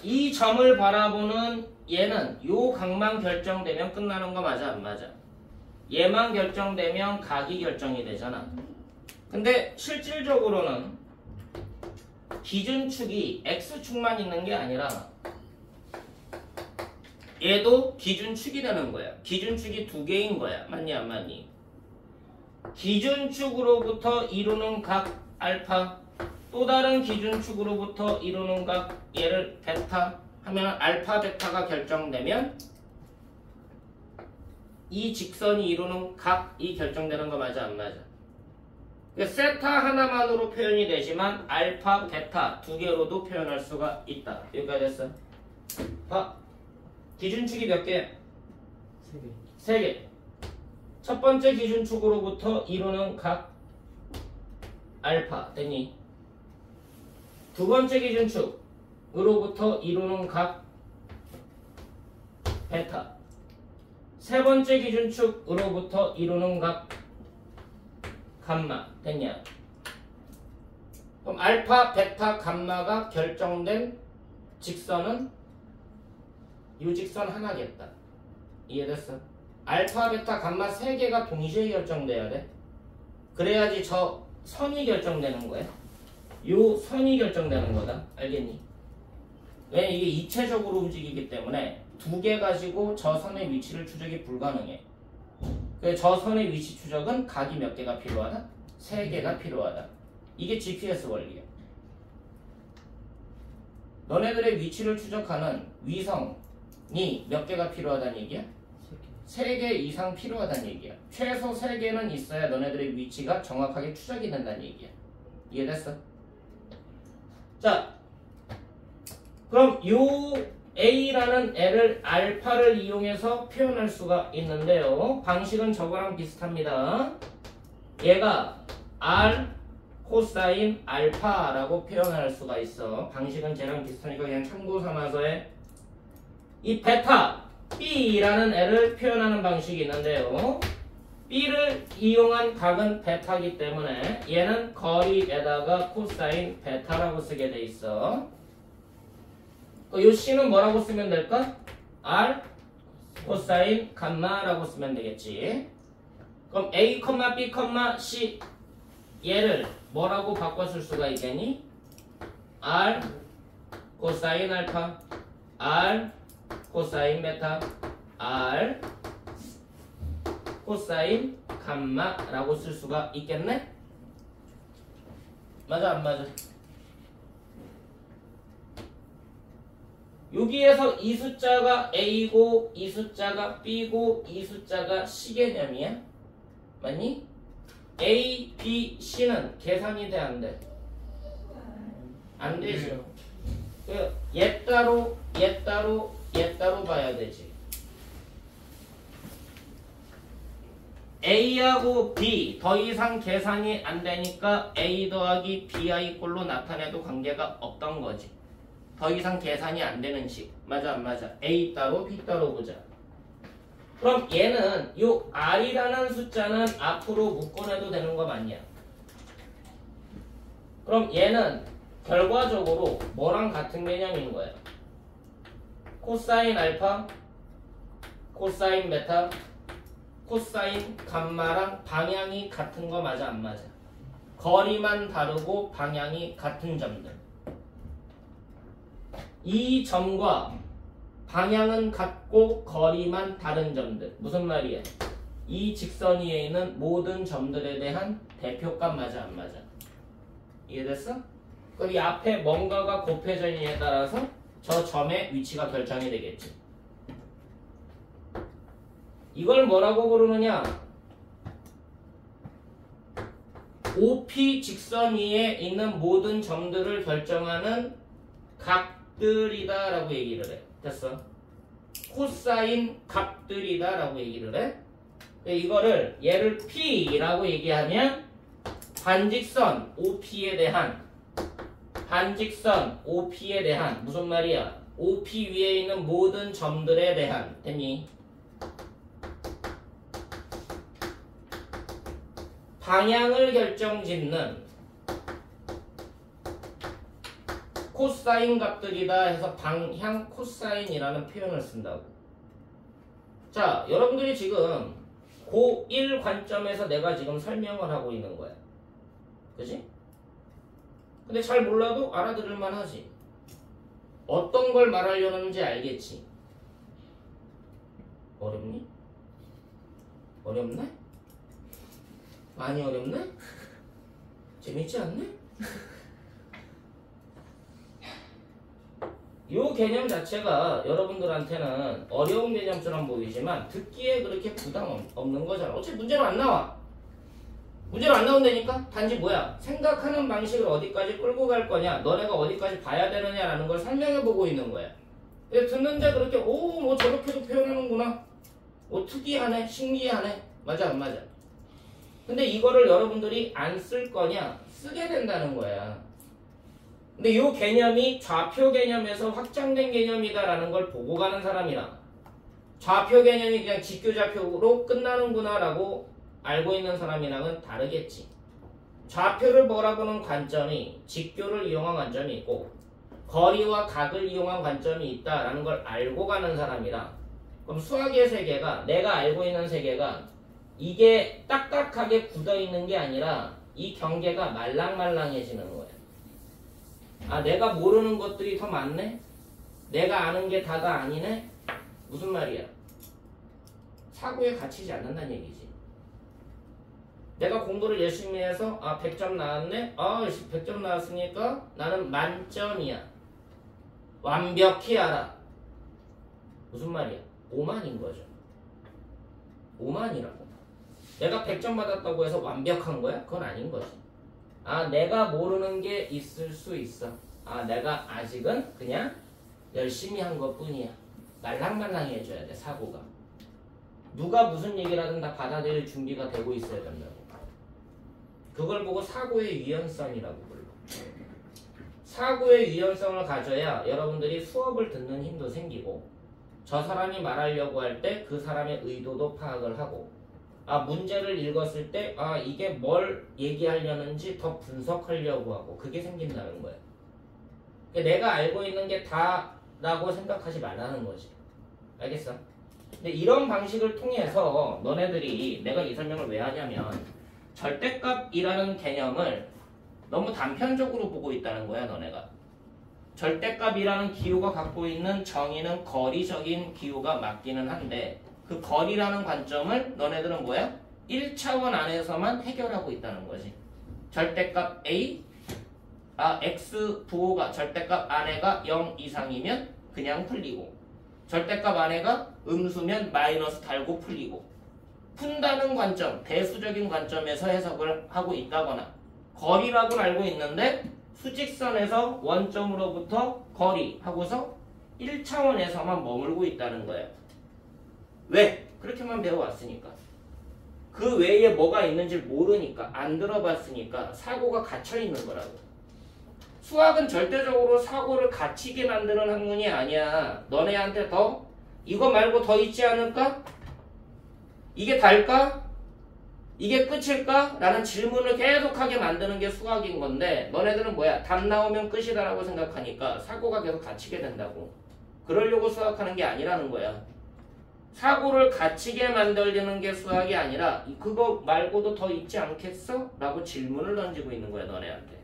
이 점을 바라보는 얘는 요 각만 결정되면 끝나는 거 맞아 안 맞아? 얘만 결정되면 각이 결정이 되잖아. 근데 실질적으로는 기준축이 X축만 있는 게 아니라 얘도 기준축이 되는 거야. 기준축이 두 개인 거야. 맞니 안 맞니? 기준축으로부터 이루는 각 알파, 또 다른 기준축으로부터 이루는 각 얘를 베타 하면 알파 베타가 결정되면 이 직선이 이루는 각이 결정되는 거 맞아 안 맞아? 세타 하나만으로 표현이 되지만 알파 베타 두 개로도 표현할 수가 있다. 여기까지 됐어. 봐, 기준축이 몇 개? 세 개. 첫 번째 기준축으로부터 이루는 각 알파 됐니? 두 번째 기준축으로부터 이루는 각 베타, 세 번째 기준축으로부터 이루는 각 감마 됐냐? 그럼 알파, 베타, 감마가 결정된 직선은 이 직선 하나겠다. 이해됐어? 알파, 베타, 감마 세 개가 동시에 결정돼야 돼. 그래야지 저 선이 결정되는 거야. 요 선이 결정되는 거다. 알겠니? 왜? 이게 입체적으로 움직이기 때문에 두 개 가지고 저 선의 위치를 추적이 불가능해. 그래서 저 선의 위치 추적은 각이 몇 개가 필요하다? 세 개가 필요하다. 이게 GPS 원리야. 너네들의 위치를 추적하는 위성이 몇 개가 필요하다는 얘기야? 3개 이상 필요하다는 얘기야. 최소 3개는 있어야 너네들의 위치가 정확하게 추적이 된다는 얘기야. 이해됐어? 자, 그럼 요 A라는 애를 알파를 이용해서 표현할 수가 있는데요. 방식은 저거랑 비슷합니다. 얘가 R 코사인 알파라고 표현할 수가 있어. 방식은 쟤랑 비슷하니까 그냥 참고 삼아서 해. 이 베타 B라는 애를 표현하는 방식이 있는데요. B를 이용한 각은 베타이기 때문에 얘는 거리에다가 코사인 베타라고 쓰게 돼 있어. 이 C는 뭐라고 쓰면 될까? R 코사인 감마라고 쓰면 되겠지. 그럼 A, B, C 얘를 뭐라고 바꿔 쓸 수가 있겠니? R 코사인 알파 R 코사인 베타 R 코사인 감마라고 쓸 수가 있겠네? 맞아 안 맞아? 여기에서 이 숫자가 A고 이 숫자가 B고 이 숫자가 C 개념이야? 맞니? A, B, C는 계산이 돼 안 돼? 안 되지. 얘 따로 얘 따로 얘 따로 봐야 되지. A하고 B 더 이상 계산이 안 되니까 A 더하기 BI 꼴로 나타내도 관계가 없던 거지. 더 이상 계산이 안 되는 식. 맞아 안 맞아? A 따로 B 따로 보자. 그럼 얘는 요 R이라는 숫자는 앞으로 묶어내도 되는 거 맞냐? 그럼 얘는 결과적으로 뭐랑 같은 개념인 거야? 코사인 알파, 코사인 베타, 코사인 감마랑 방향이 같은 거 맞아 안 맞아? 거리만 다르고 방향이 같은 점들. 이 점과 방향은 같고 거리만 다른 점들. 무슨 말이야? 이 직선 위에 있는 모든 점들에 대한 대표값 맞아 안 맞아? 이해됐어? 그럼 이 앞에 뭔가가 곱해져 있느냐에 따라서 저 점의 위치가 결정이 되겠지. 이걸 뭐라고 부르느냐? OP 직선 위에 있는 모든 점들을 결정하는 값들이다 라고 얘기를 해. 됐어? 코사인 값들이다 라고 얘기를 해. 이거를 얘를 P라고 얘기하면 반직선 OP에 대한 무슨 말이야? OP 위에 있는 모든 점들에 대한 됐니? 방향을 결정짓는 코사인 값들이다 해서 방향 코사인이라는 표현을 쓴다고. 자, 여러분들이 지금 고1 관점에서 내가 지금 설명을 하고 있는 거야. 그지? 근데 잘 몰라도 알아들을만 하지. 어떤 걸 말하려는지 알겠지. 어렵니? 어렵네? 많이 어렵네? 재밌지 않네? 요 개념 자체가 여러분들한테는 어려운 개념처럼 보이지만 듣기에 그렇게 부담 없는 거잖아. 어차피 문제로 안 나와. 문제로 안 나온다니까? 단지 뭐야? 생각하는 방식을 어디까지 끌고 갈 거냐, 너네가 어디까지 봐야 되느냐라는 걸 설명해보고 있는 거야. 듣는 자 그렇게 뭐 저렇게도 표현하는구나. 특이하네, 신기하네. 맞아 안 맞아? 근데 이거를 여러분들이 안 쓸 거냐? 쓰게 된다는 거야. 근데 이 개념이 좌표 개념에서 확장된 개념이다라는 걸 보고 가는 사람이랑 좌표 개념이 그냥 직교좌표로 끝나는구나 라고 알고 있는 사람이랑은 다르겠지. 좌표를 바라보는 관점이 직교를 이용한 관점이 있고 거리와 각을 이용한 관점이 있다라는 걸 알고 가는 사람이랑, 그럼 수학의 세계가, 내가 알고 있는 세계가 이게 딱딱하게 굳어있는 게 아니라 이 경계가 말랑말랑해지는 거야. 아, 내가 모르는 것들이 더 많네? 내가 아는 게 다가 아니네? 무슨 말이야? 사고에 갇히지 않는다는 얘기지. 내가 공부를 열심히 해서 100점 나왔네? 100점 나왔으니까 나는 만점이야. 완벽히 알아. 무슨 말이야? 오만인 거죠. 오만이라고. 내가 100점 받았다고 해서 완벽한 거야? 그건 아닌 거지. 내가 모르는 게 있을 수 있어. 내가 아직은 그냥 열심히 한 것 뿐이야. 말랑말랑해져야 돼, 사고가. 누가 무슨 얘기를 하든 다 받아들일 준비가 되고 있어야 된다고. 그걸 보고 사고의 유연성이라고 불러. 사고의 유연성을 가져야 여러분들이 수업을 듣는 힘도 생기고, 저 사람이 말하려고 할 때 그 사람의 의도도 파악을 하고, 문제를 읽었을 때 이게 뭘 얘기하려는지 더 분석하려고 하고, 그게 생긴다는 거야. 내가 알고 있는 게 다라고 생각하지 말라는 거지. 알겠어? 근데 이런 방식을 통해서 너네들이, 내가 이 설명을 왜 하냐면 절대값이라는 개념을 너무 단편적으로 보고 있다는 거야, 너네가. 절대값이라는 기호가 갖고 있는 정의는 거리적인 기호가 맞기는 한데 그 거리라는 관점을 너네들은 뭐야? 1차원 안에서만 해결하고 있다는 거지. 절대값 A x 부호가 절대값 안에가 0 이상이면 그냥 풀리고 절대값 안에가 음수면 마이너스 달고 풀리고 푼다는 관점, 대수적인 관점에서 해석을 하고 있다거나 거리라고 알고 있는데 수직선에서 원점으로부터 거리 하고서 1차원에서만 머물고 있다는 거예요. 왜? 그렇게만 배워왔으니까. 그 외에 뭐가 있는지 모르니까 안 들어봤으니까 사고가 갇혀있는 거라고. 수학은 절대적으로 사고를 갇히게 만드는 학문이 아니야. 너네한테 더 이거 말고 더 있지 않을까? 이게 달까? 이게 끝일까? 라는 질문을 계속하게 만드는 게 수학인 건데 너네들은 뭐야? 답 나오면 끝이다라고 생각하니까 사고가 계속 갇히게 된다고. 그러려고 수학하는 게 아니라는 거야. 사고를 갇히게 만들려는 게 수학이 아니라 그거 말고도 더 있지 않겠어? 라고 질문을 던지고 있는 거야 너네한테.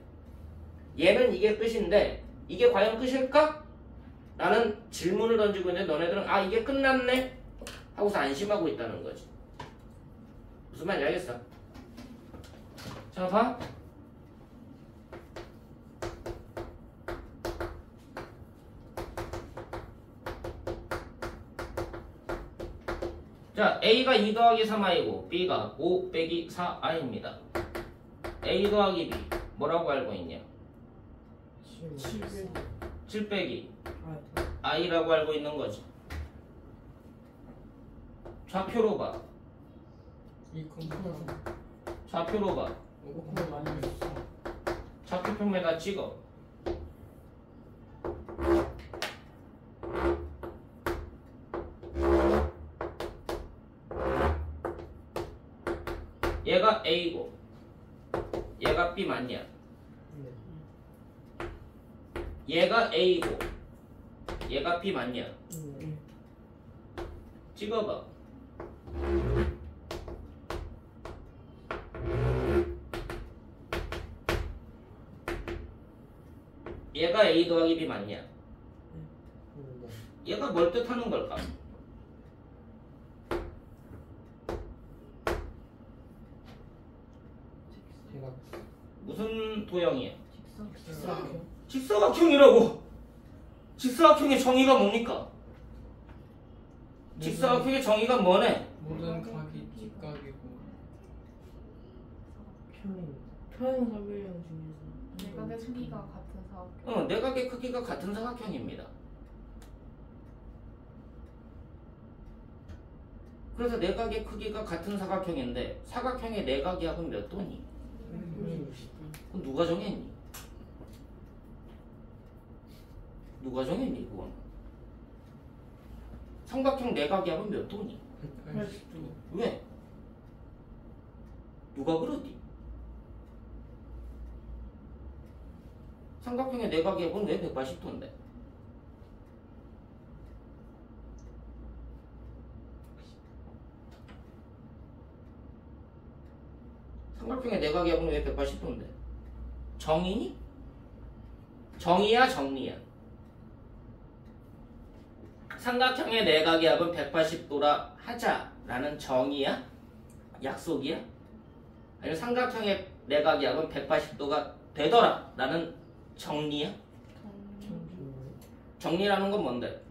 얘는 이게 끝인데 이게 과연 끝일까? 라는 질문을 던지고 있는데 너네들은 아 이게 끝났네? 하고서 안심하고 있다는 거지. 무슨 말인지 알겠어? 자 봐. 자 A가 2 더하기 3i고 B가 5 빼기 4i입니다. A 더하기 B 뭐라고 알고 있냐? 7 빼기 i라고 알고 있는 거지. 좌표로 봐. 좌표로 봐. 좌표평에다 찍어. 얘가 A고 얘가 B 맞냐? 얘가 A고 얘가 B 맞냐? 찍어봐. 얘가 A 더하기 B 맞냐? 얘가 뭘 뜻하는 걸까? 무슨 도형이야? 직사각형이라고! 직사각형의 정의가 뭡니까? 직사각형의 정의가 뭐네? 모든 각이 직각이고 평행 사변형 중에서 내각의 크기가 같은 사각형. 내각의 크기가 같은 사각형입니다. 그래서 내각의 크기가 같은 사각형인데 사각형의 내각이 합은 몇 도니? 그건 누가 정했니? 누가 정했니 그건? 삼각형 내각이 합은 몇 도니? 180도. 왜? 누가 그러디? 삼각형의 내각이 합은 왜 180도인데? 삼각형의 내각이 합은 왜 180도인데? 정이니? 정이야 정리야? 삼각형의 내각의 합은 180도라 하자라는 정의야? 약속이야? 아니면 삼각형의 내각의 합은 180도가 되더라 라는 정리야? 정리라는 건 뭔데?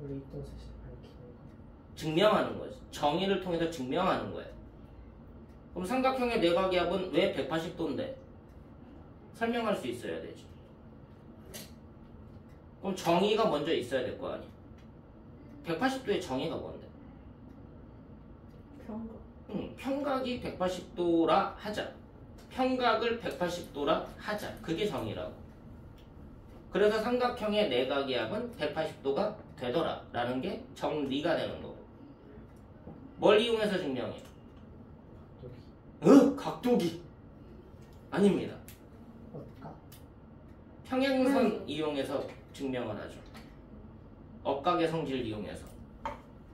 원래 있던 사실 밝히는 거. 증명하는 거지. 정의를 통해서 증명하는 거야. 그럼 삼각형의 내각의 합은 왜 180도인데? 설명할 수 있어야 되지. 그럼 정의가 먼저 있어야 될 거 아니야. 180도의 정의가 뭔데? 평가. 평각이 180도라 하자. 평각을 180도라 하자. 그게 정의라고. 그래서 삼각형의 내각의 합은 180도가 되더라 라는 게 정리가 되는 거고. 뭘 이용해서 증명해? 각도기. 아닙니다. 어까. 평행선 이용해서 증명을 하죠. 억각의 성질을 이용해서.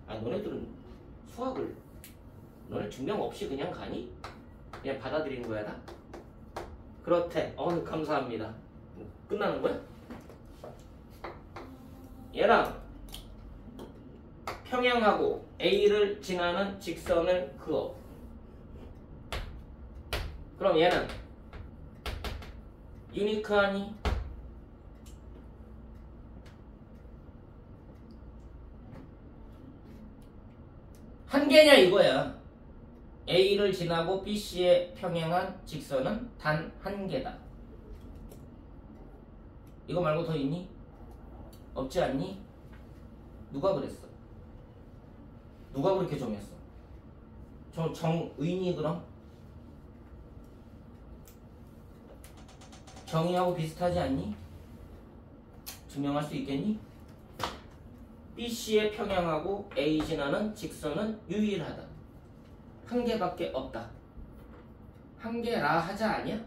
너네들은 수학을 너네 증명 없이 그냥 가니? 그냥 받아들이는 거야 다? 그렇대. 감사합니다. 끝나는 거야? 얘랑 평행하고 A를 지나는 직선을 그어. 그럼 얘는 유니크하니? 한 개냐 이거야. A를 지나고 BC에 평행한 직선은 단 한 개다. 이거 말고 더 있니? 없지 않니? 누가 그랬어? 누가 그렇게 정했어? 저 정의니 그럼? 정의하고 비슷하지 않니? 증명할 수 있겠니? BC에 평행하고 A 지나는 직선은 유일하다. 한 개밖에 없다. 한 개라 하자 아니야?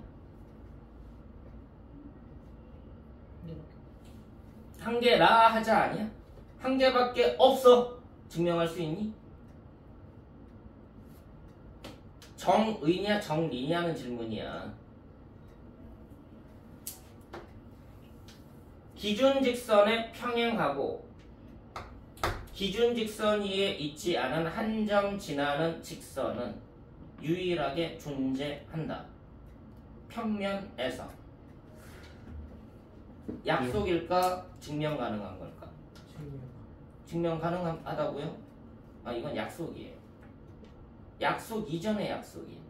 한 개라 하자 아니야? 한 개밖에 없어. 증명할 수 있니? 정의냐 정리냐는 질문이야. 기준직선에 평행하고 기준직선 위에 있지 않은 한 점 지나는 직선은 유일하게 존재한다. 평면에서. 약속일까? 증명 가능한 걸까? 증명 가능하다고요? 아, 이건 약속이에요. 약속 이전의 약속이에요.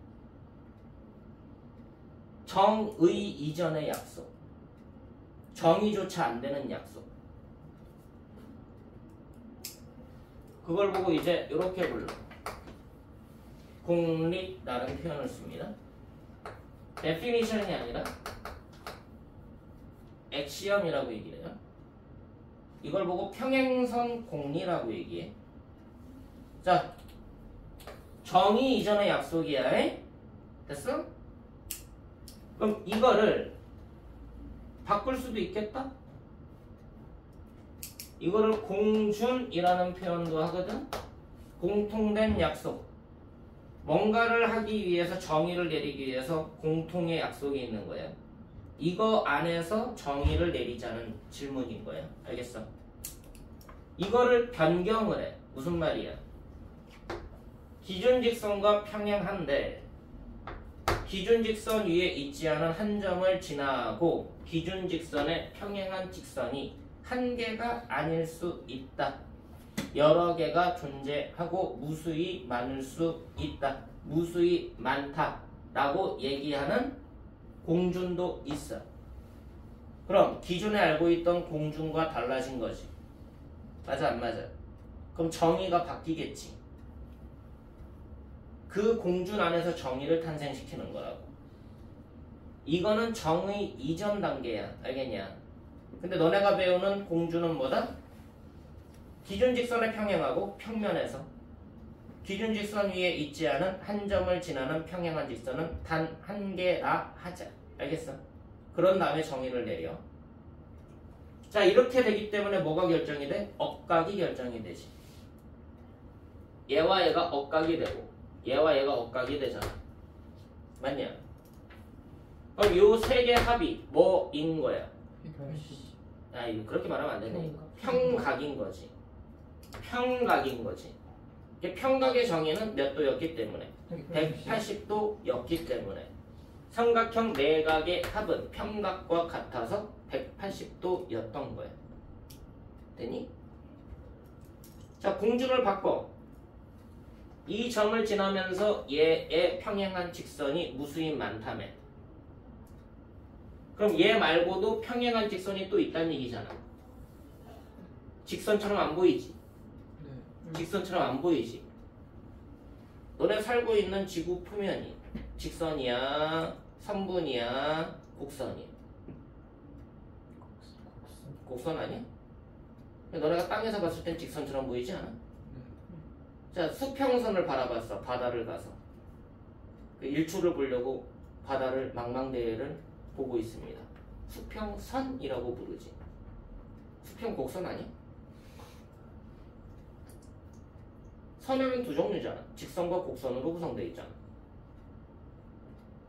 정의 이전의 약속. 정의조차 안 되는 약속. 그걸 보고 이제 이렇게 불러. 공리라는 표현을 씁니다. definition이 아니라 엑시엄이라고 얘기해요. 이걸 보고 평행선 공리라고 얘기해. 자, 정의 이전의 약속이야. 됐어? 그럼 이거를 바꿀 수도 있겠다? 이거를 공준이라는 표현도 하거든? 공통된 약속. 뭔가를 하기 위해서 정의를 내리기 위해서 공통의 약속이 있는 거야. 이거 안에서 정의를 내리자는 질문인 거야. 알겠어? 이거를 변경을 해. 무슨 말이야? 기준직선과 평행한데 기준직선 위에 있지 않은 한 점을 지나고 기준직선에 평행한 직선이 한 개가 아닐 수 있다. 여러 개가 존재하고 무수히 많을 수 있다. 무수히 많다라고 얘기하는 공준도 있어. 그럼 기존에 알고 있던 공준과 달라진 거지. 맞아 안 맞아? 그럼 정의가 바뀌겠지. 그 공준 안에서 정의를 탄생시키는 거라고. 이거는 정의 이전 단계야. 알겠냐? 근데 너네가 배우는 공준은 뭐다? 기준직선에 평행하고 평면에서 기준직선 위에 있지 않은 한 점을 지나는 평행한 직선은 단 한 개라 하자. 알겠어? 그런 다음에 정의를 내려. 자, 이렇게 되기 때문에 뭐가 결정이 돼? 억각이 결정이 되지. 얘와 얘가 억각이 되고 얘와 얘가 억각이 되잖아. 맞냐? 그럼 요 세 개 합이 뭐인 거야? 아, 이거 그렇게 말하면 안 되네. 평각인 거지. 평각인 거지. 이게 평각의 정의는 몇 도였기 때문에 180도였기 때문에 삼각형 내각의 합은 평각과 같아서 180도였던 거야. 되니? 자, 공준을 바꿔. 이 점을 지나면서 얘의 평행한 직선이 무수히 많다며. 그럼 얘 말고도 평행한 직선이 또 있다는 얘기잖아. 직선처럼 안 보이지? 직선처럼 안 보이지? 너네 살고 있는 지구 표면이 직선이야? 선분이야? 곡선이야? 곡선 아니야? 너네가 땅에서 봤을 땐 직선처럼 보이지 않아? 자, 수평선을 바라봤어. 바다를 가서 그 일출을 보려고 바다를 망망대해를 보고 있습니다. 수평선이라고 부르지. 수평곡선 아니야? 선은 두 종류잖아. 직선과 곡선으로 구성되어 있잖아.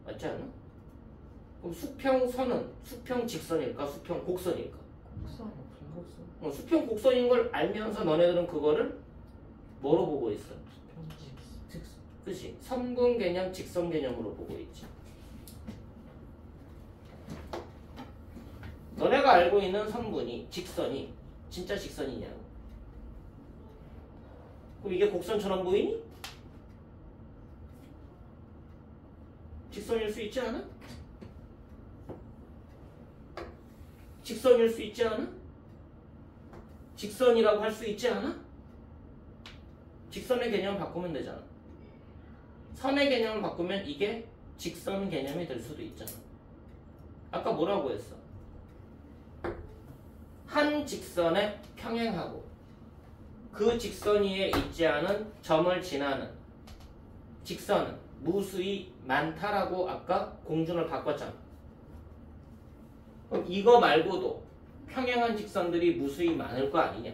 맞지 않아? 그럼 수평선은 수평직선일까? 수평곡선일까? 곡선. 수평 곡선인 걸 알면서 너네들은 그거를 뭐로 보고 있어? 직선. 그치? 선분 개념, 직선 개념으로 보고 있지. 너네가 알고 있는 선분이, 직선이 진짜 직선이냐고. 그럼 이게 곡선처럼 보이니? 직선일 수 있지 않아? 직선일 수 있지 않아? 직선이라고 할 수 있지 않아? 직선의 개념을 바꾸면 되잖아. 선의 개념을 바꾸면 이게 직선 개념이 될 수도 있잖아. 아까 뭐라고 했어? 한 직선에 평행하고 그 직선 위에 있지 않은 점을 지나는 직선은 무수히 많다라고 아까 공준을 바꿨잖아. 그럼 이거 말고도 평행한 직선들이 무수히 많을 거 아니냐?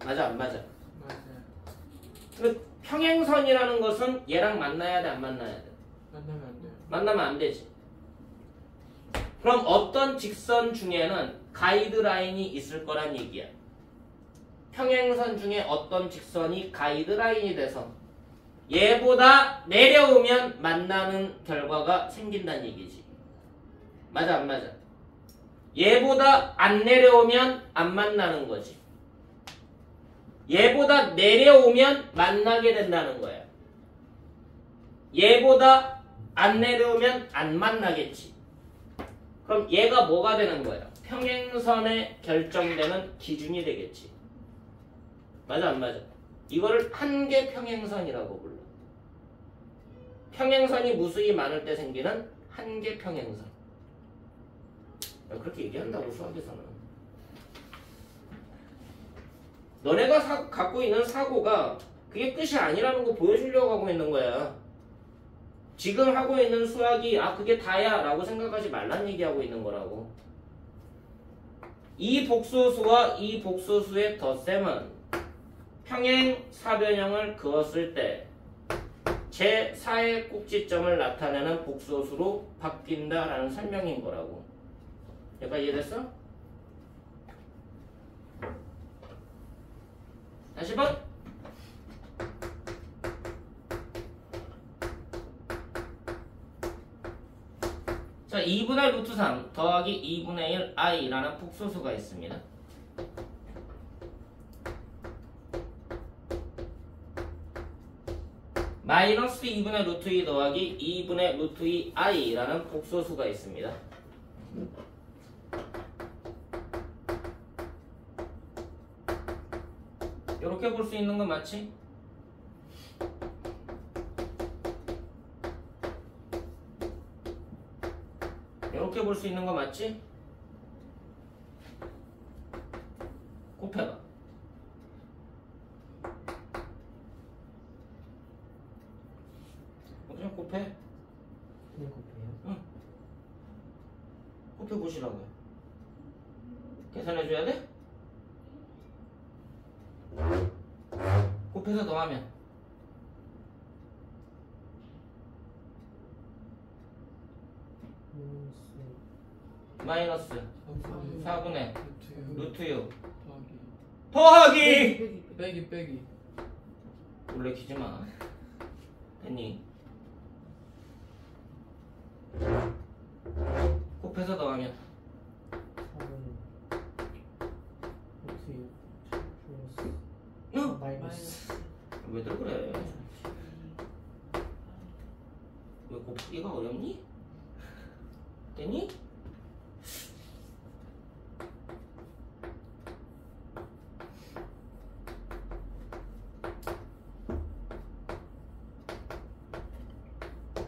맞아 안 맞아? 맞아요. 근데 평행선이라는 것은 얘랑 만나야 돼 안 만나야 돼? 만나면 안 돼요. 만나면 안 되지. 그럼 어떤 직선 중에는 가이드라인이 있을 거란 얘기야. 평행선 중에 어떤 직선이 가이드라인이 돼서 얘보다 내려오면 만나는 결과가 생긴다는 얘기지. 맞아 안 맞아? 얘보다 안 내려오면 안 만나는 거지. 얘보다 내려오면 만나게 된다는 거야. 얘보다 안 내려오면 안 만나겠지. 그럼 얘가 뭐가 되는 거야? 평행선에 결정되는 기준이 되겠지. 맞아 안 맞아? 이거를 한계 평행선이라고 불러. 평행선이 무수히 많을 때 생기는 한계 평행선. 그렇게 얘기한다고 수학에서는. 너네가 갖고 있는 사고가 그게 끝이 아니라는 거 보여주려고 하고 있는 거야. 지금 하고 있는 수학이 그게 다야 라고 생각하지 말란 얘기하고 있는 거라고. 이 복소수와 이 복소수의 덧셈은 평행 사변형을 그었을 때 제4의 꼭지점을 나타내는 복소수로 바뀐다라는 설명인 거라고. 여기까지 이해됐어? 다시 봐. 자, 2분의 루트 3 더하기 2분의 1 i라는 복소수가 있습니다. 마이너스 2분의 루트 2 더하기 2분의 루트 2 i라는 복소수가 있습니다. 이렇게 볼 수 있는 건 맞지? 이렇게 볼 수 있는 거 맞지? 곱해봐. 그냥 곱해. 그냥 곱해요. 곱해 보시라고요. 계산해줘야 돼? 곱해서 더하면 마이너스 4분의 루트 6 더하기 빼기. 놀래키지마. 됐니? 곱해서 더하면 4분 루트 6 응? 마이너스. 왜들 그래? 왜 곱하기가 어렵니? 됐니?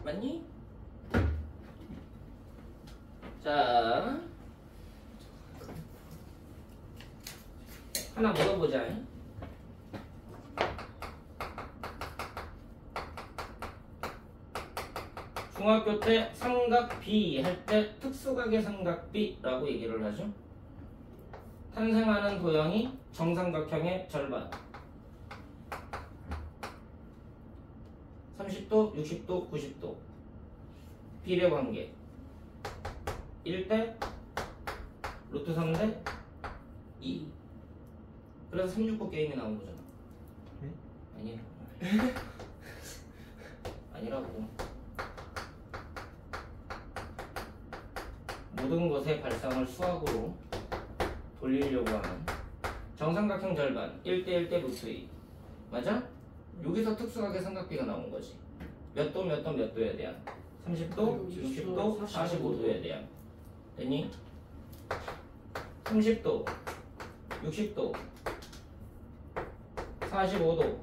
맞니? 자, 하나 물어보자. 중학교 때 삼각비 할 때 특수각의 삼각비라고 얘기를 하죠. 탄생하는 도형이 정삼각형의 절반 30도, 60도, 90도 비례관계 1대 루트 3대 2. 그래서 369 게임이 나온 거잖아. 네? 아니야. 아니라고. 모든 것의 발상을 수학으로 돌리려고 하는 정삼각형 절반 1대1 대 루트 2. 맞아? 여기서 특수하게 삼각비가 나온 거지. 몇 도 몇 도에 대한 30도, 60도, 45도에 대한. 됐니? 30도, 60도, 45도,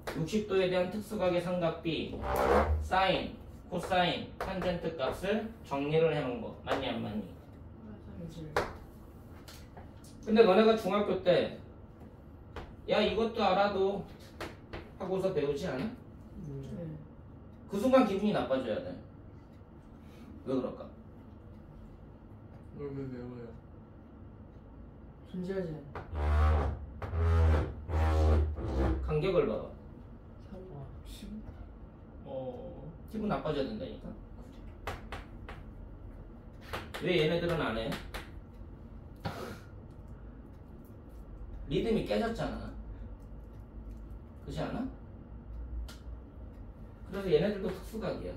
60도에 대한 특수각의 삼각비, 사인, 코사인, 탄젠트 값을 정리를 해놓은 거. 맞니 안 맞니? 근데 너네가 중학교 때 야 이것도 알아도 하고서 배우지 않아? 그 순간 기분이 나빠져야 돼. 왜 그럴까? 그걸 왜 외워요? 존재하지 간격을 봐봐. 않아. 기분 나빠져야 된다니까. 왜 얘네들은 안 해? 리듬이 깨졌잖아. 그렇지 않아? 그래서 얘네들도 특수각이야.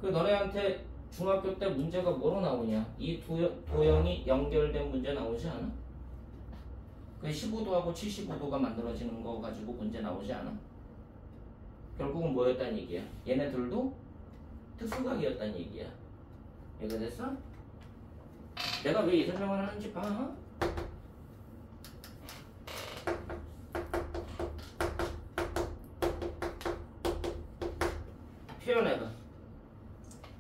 그 너네한테 중학교 때 문제가 뭐로 나오냐? 이 도형이 연결된 문제 나오지 않아? 그 15도하고 75도가 만들어지는 거 가지고 문제 나오지 않아? 결국은 뭐였단 얘기야? 얘네들도 특수각이었단 얘기야. 이해가 됐어? 내가 왜 이 설명을 하는지 봐. 표현해봐.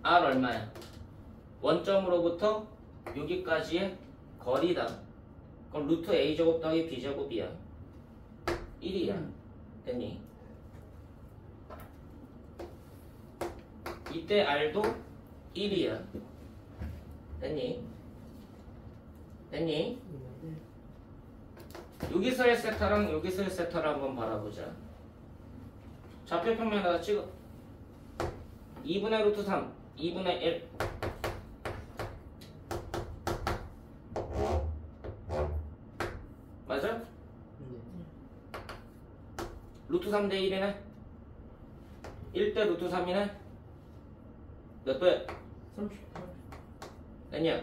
R 얼마야? 원점으로부터 여기까지의 거리다. 그럼 루트 A제곱 더하기 B제곱이야. 1이야. 됐니? 이때 R도 1이야. 됐니? 됐니? 여기서의 세타랑 여기서의 세타를 한번 바라보자. 좌표평면에다 찍어. 2분의 루트 3, 2분의 1. 맞아? 루트 3 대 1이네? 1대 루트 3이네? 몇 도야? 38. 됐냐?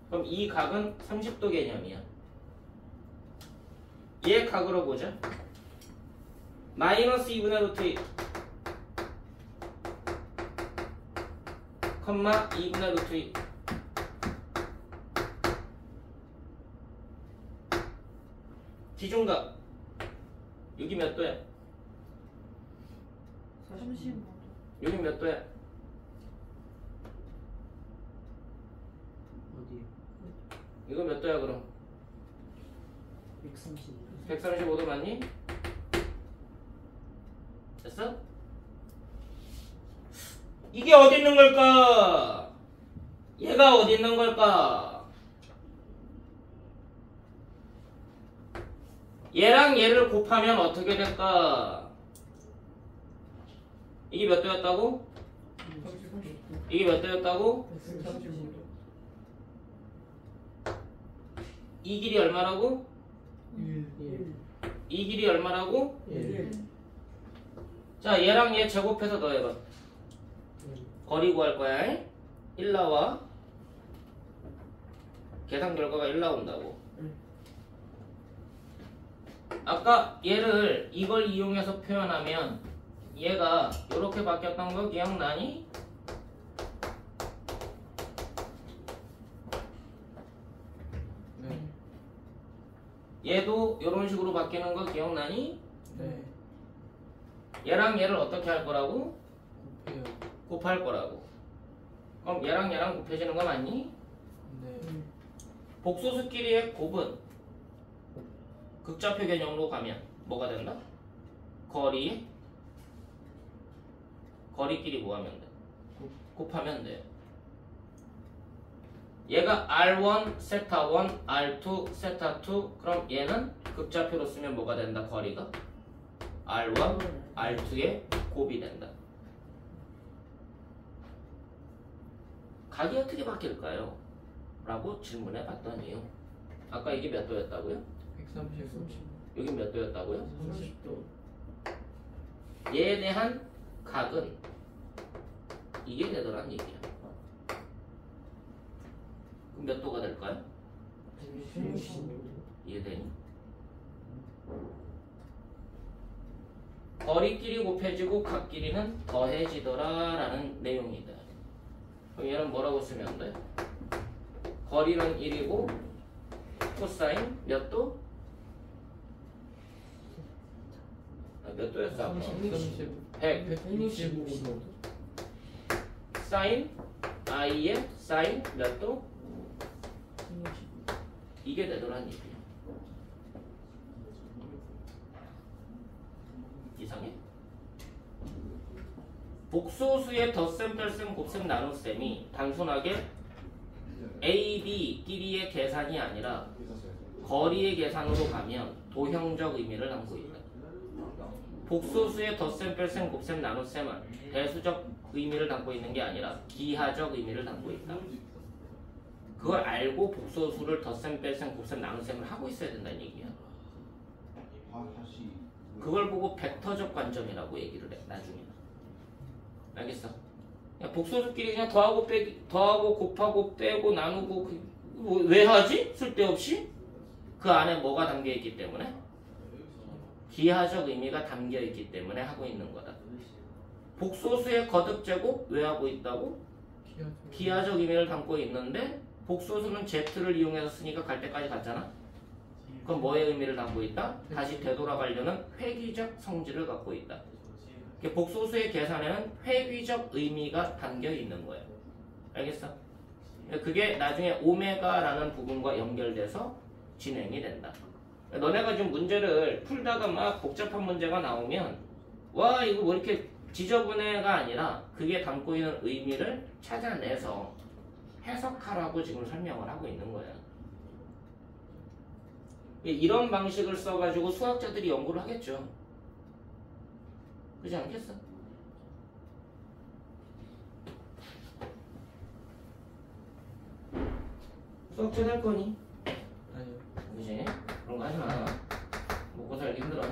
그럼 이 각은 30도 개념이야. 얘 각으로 보자. 마이너스 2분의 루트 2 컴마 2분의 루트 2 기준각 여기 몇 도야? 35도. 여기 몇 도야? 어디? 이거 몇 도야 그럼? 130. 135도 맞니? 됐어? 이게 어디 있는 걸까? 얘가 어디 있는 걸까? 얘랑 얘를 곱하면 어떻게 될까? 이게 몇 도였다고? 이게 몇 도였다고? 135도. 이 길이 얼마라고? 1. 이 길이 얼마라고? 1. 자 얘랑 얘 제곱해서 더해봐. 거리 구할 거야. 1 나와. 계산 결과가 1 나온다고. 아까 얘를 이걸 이용해서 표현하면 얘가 이렇게 바뀌었던 거 기억나니? 네. 얘도 이런 식으로 바뀌는 거 기억나니? 네. 얘랑 얘를 어떻게 할 거라고? 곱해요. 곱할 거라고. 그럼 얘랑 얘랑 곱해지는 거 맞니? 네. 복소수끼리의 곱은 극좌표 개념으로 가면 뭐가 된다? 거리끼리 뭐 하면 돼? 곱하면 돼. 얘가 R1, 세타 1, R2, 세타 2. 그럼 얘는 극좌표로 쓰면 뭐가 된다? 거리가 R1, R2의 곱이 된다. 각이 어떻게 바뀔까요? 라고 질문해 봤더니요. 아까 이게 몇 도였다고요? 130. 여기 몇 도였다고요? 30도. 얘에 대한 각은 이게 되더란 얘기야. 그럼 몇 도가 될까요? 160도. 이해되니? 거리끼리 곱해지고 각끼리는 더해지더라 라는 내용이다. 그럼 얘는 뭐라고 쓰면 돼? 거리는 1이고 코사인 몇 도? 몇 도였어 아까? 165도. 사인 i의 사인 몇 도? 이게 되더란 얘기야. 이상해? 복소수의 덧셈, 뺄셈, 곱셈, 나눗셈이 단순하게 A, B 끼리의 계산이 아니라 거리의 계산으로 가면 도형적 의미를 담고 있다. 복소수의 덧셈, 뺄셈, 곱셈, 나눗셈은 대수적 의미를 담고 있는 게 아니라 기하적 의미를 담고 있다. 그걸 알고 복소수를 덧셈, 뺄셈, 곱셈, 나눗셈을 하고 있어야 된다는 얘기야. 그걸 보고 벡터적 관점이라고 얘기를 해 나중에는. 알겠어? 그냥 복소수끼리 그냥 더하고 빼기, 더하고 곱하고 빼고 나누고 왜 하지? 쓸데없이? 그 안에 뭐가 담겨있기 때문에? 기하적 의미가 담겨있기 때문에 하고 있는 거다. 복소수의 거듭제곱 왜 하고 있다고? 기하적 의미를 담고 있는데 복소수는 Z를 이용해서 쓰니까 갈 때까지 갔잖아? 그럼 뭐의 의미를 담고 있다? 다시 되돌아가려는 회귀적 성질을 갖고 있다. 복소수의 계산에는 회귀적 의미가 담겨 있는 거예요. 알겠어? 그게 나중에 오메가라는 부분과 연결돼서 진행이 된다. 너네가 좀 문제를 풀다가 막 복잡한 문제가 나오면 와 이거 뭐 이렇게 지저분해가 아니라 그게 담고 있는 의미를 찾아내서 해석하라고 지금 설명을 하고 있는 거야. 이런 방식을 써가지고 수학자들이 연구를 하겠죠. 그렇지 않겠어? 수학자 될 거니? 아니요. 그지? 그런 거 하지 마. 먹고 살기 힘들어.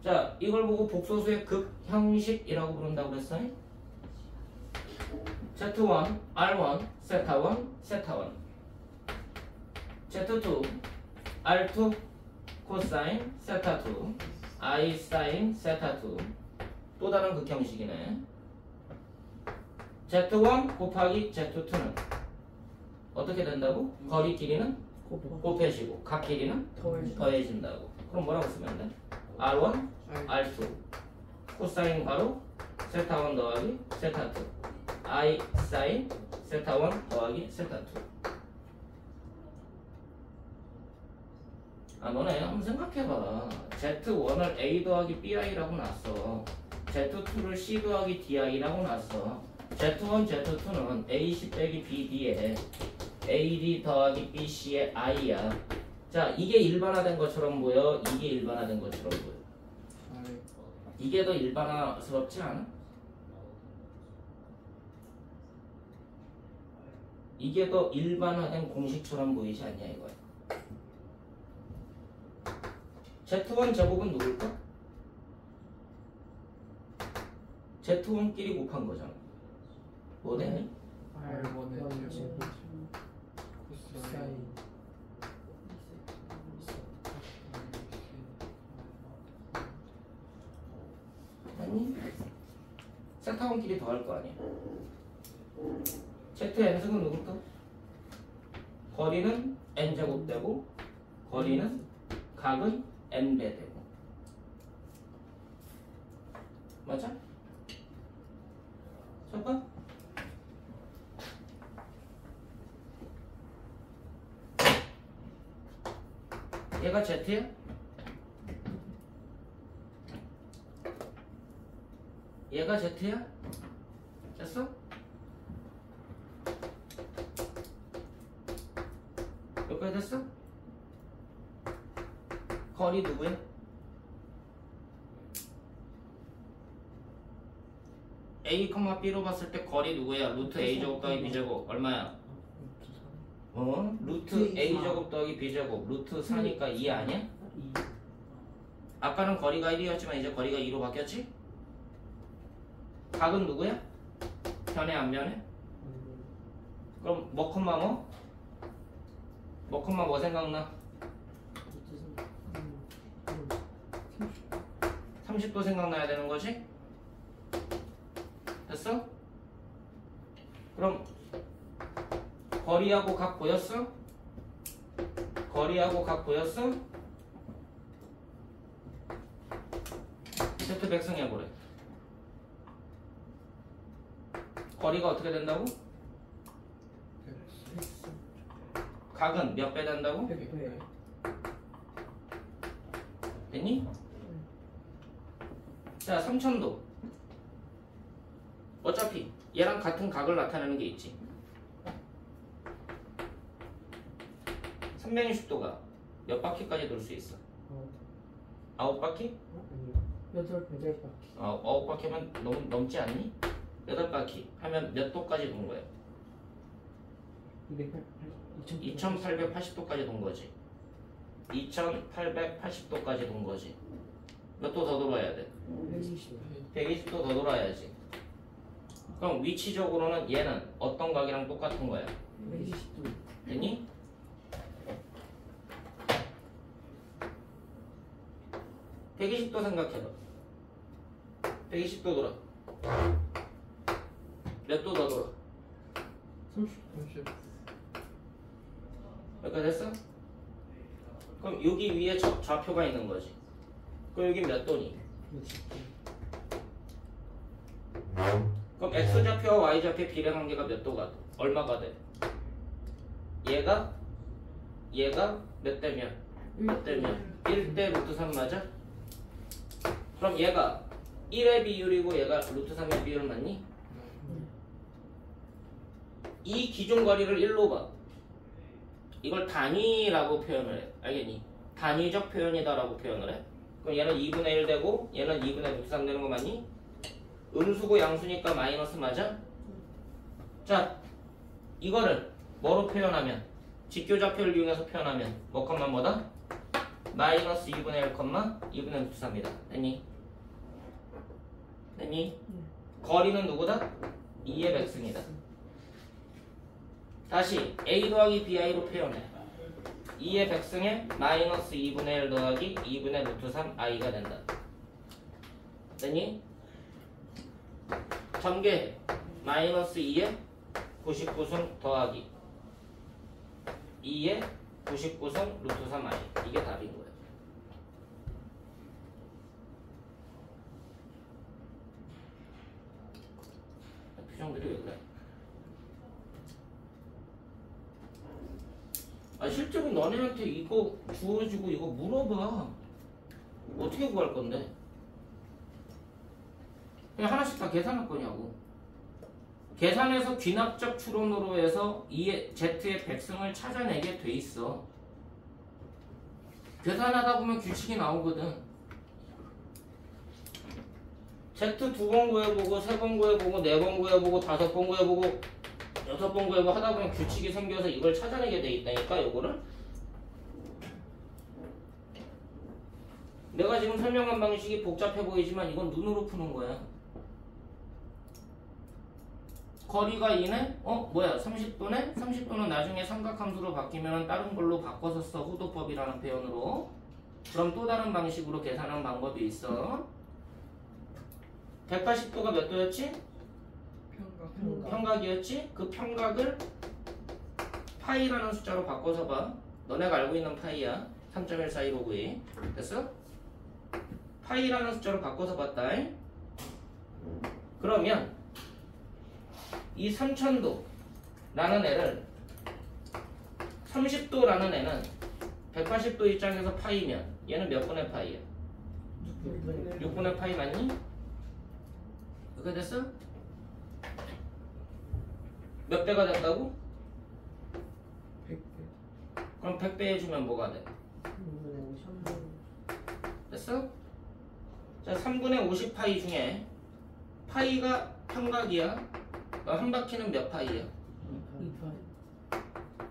자, 이걸 보고 복소수의 극형식이라고 부른다고 그랬어? Z1, R1, 세타1, 세타1 Z2, R2, 코사인, 세타2 I 사인, 세타2 또 다른 극형식이네. Z1 곱하기 Z2는 어떻게 된다고? 거리끼리는 곱해지고 각끼리는 더해진다고. 그럼 뭐라고 쓰면 돼? R1, R2 코사인 괄호 세타1 더하기 세타2 I 사인 세타1 더하기 세타2. 아 너네 한번 생각해봐. Z1을 A 더하기 BI라고 놨어. Z2를 C 더하기 DI라고 놨어. Z1, Z2는 AC 빼기 BD에 AD 더하기 BC의 I야. 자 이게 일반화된 것처럼 보여? 이게 일반화된 것처럼 보여? 이게 더 일반화스럽지 않아? 이게 더 일반화된 공식처럼 보이지 않냐 이거야. Z1 제곱은 누굴까? Z1끼리 곱한 거잖아. 뭐 되니? R1의 제곱 코사인 아니 세타원끼리 더할 거 아니야. Zn승은 누굴까? 거리는 n제곱 되고 거리는 각은 n배 되고 맞아? 잠깐 얘가 Z야? 얘가 Z야? 됐어? 여기까지 됐어? 거리 누구야? A, B로 봤을 때 거리 누구야? 루트 A제곱 더하기 B제곱 얼마야? 루트 A제곱 더하기 B제곱 루트 4니까 2 아니야? 아까는 거리가 1이었지만 이제 거리가 2로 바뀌었지? 각은 누구야? 변해 안 변해? 그럼 뭐 콤마 뭐? 뭐 콤마 뭐 생각나? 30도 생각나야 되는 거지? 됐어? 그럼 거리하고 각 보였어? 거리하고 각 보였어? 세트 백승해보래. 거리가 어떻게 된다고? 각은 몇 배 된다고? 100배. 됐니? 자, 3000도. 어차피 얘랑 같은 각을 나타내는 게 있지. 360도가 몇 바퀴까지 돌 수 있어? 9바퀴? 8바퀴. 9바퀴면 넘지 않니? 8바퀴 하면 몇 도까지 돈 거야? 2880도까지 돈 거지. 2880도까지 돈 거지. 몇 도 더 돌아야 돼? 120도 더 돌아야지. 그럼 위치적으로는 얘는 어떤 각이랑 똑같은 거야? 120도. 됐니? (120도) 생각해봐. 120도 돌아. 몇 도 더 돌아? 30. 여기까지 됐어? 그럼 여기 위에 좌표가 있는 거지. 그럼 여기 몇 도니? 그럼 x좌표와 y좌표의 비례 관계가 몇 도가 돼? 얼마가 돼? 얘가 몇 대면? 몇 대면? 1대 루트 3 맞아? 그럼 얘가 1의 비율이고 얘가 루트 3의 비율 맞니? 이 기준 거리를 1로 봐. 이걸 단위라고 표현을 해. 알겠니? 단위적 표현이다라고 표현을 해. 그럼 얘는 2분의 1 되고 얘는 2분의 루트 3 되는 거 맞니? 음수고 양수니까 마이너스 맞아? 자, 이거를 뭐로 표현하면? 직교좌표를 이용해서 표현하면 뭐 컴마 뭐다? 마이너스 2분의 1 컴마 2분의 루트 3이다. 됐니? 됐니? 거리는 누구다? 2의 백승이다. 다시 A 더하기 BI로 표현해. 2의 백승에 마이너스 2분의 1 더하기 2분의 루트 3 I가 된다. 됐니? 전개해. 마이너스 2에 99승 더하기 2에 99승 루트 3 I. 이게 답인 거야. 표정들이 왜 그래? 아, 실제로 너네한테 이거 주어지고 이거 물어봐. 어떻게 구할 건데? 그냥 하나씩 다 계산할 거냐고. 계산해서 귀납적 추론으로 해서 Z의 백승을 찾아내게 돼 있어. 계산하다 보면 규칙이 나오거든. Z 2번 구해보고 3번 구해보고 4번 구해보고 5번 구해보고 6번 구해보고 하다 보면 규칙이 생겨서 이걸 찾아내게 돼 있다니까. 요거를 내가 지금 설명한 방식이 복잡해 보이지만 이건 눈으로 푸는 거야. 거리가 2네? 뭐야 30도네? 30도는 나중에 삼각함수로 바뀌면 다른 걸로 바꿔서 써. 후도법이라는 표현으로. 그럼 또 다른 방식으로 계산하는 방법이 있어. 180도가 몇 도였지? 평각이었지? 그 평각을 파이라는 숫자로 바꿔서 봐. 너네가 알고 있는 파이야. 3.14259. 됐어? 파이라는 숫자로 바꿔서 봤다. 그러면 이 3000도라는 애를 30도라는 애는 180도 입장에서 파이면 얘는 몇 분의 파이야? 6분의 파이 맞니? 그렇게 됐어? 몇 배가 된다고? 100배. 그럼 100배 해주면 뭐가 돼? 됐어? 자, 3분의 50파이 중에 파이가 삼각이야. 한 바퀴는 몇 파이야? 2파이.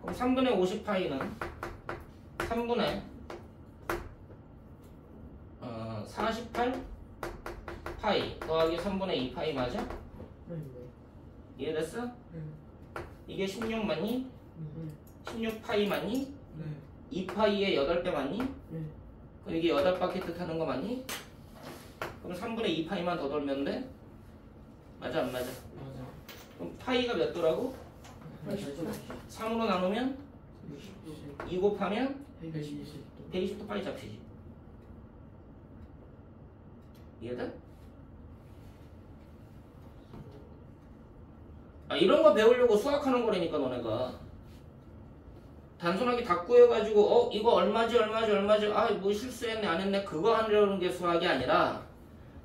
그럼 3분의 50파이는 3분의 48 파이 더하기 3분의 2파이 맞아? 네. 이해됐어? 네. 이게 16 맞니? 네. 16파이 맞니? 네. 2파이에 8배 맞니? 네. 그럼 이게 8바퀴 뜻하는 거 맞니? 그럼 3분의 2파이만 더 돌면 돼? 맞아 안 맞아? 맞아. 그럼 파이가 몇 도라고? 80도. 3으로 나누면 60. 2 곱하면 120도. 120도 파이 잡히지. 이해돼? 이런 거 배우려고 수학하는 거라니까 너네가. 단순하게 다 구해가지고 이거 얼마지 뭐 실수했네 안 했네 그거 하려는 게 수학이 아니라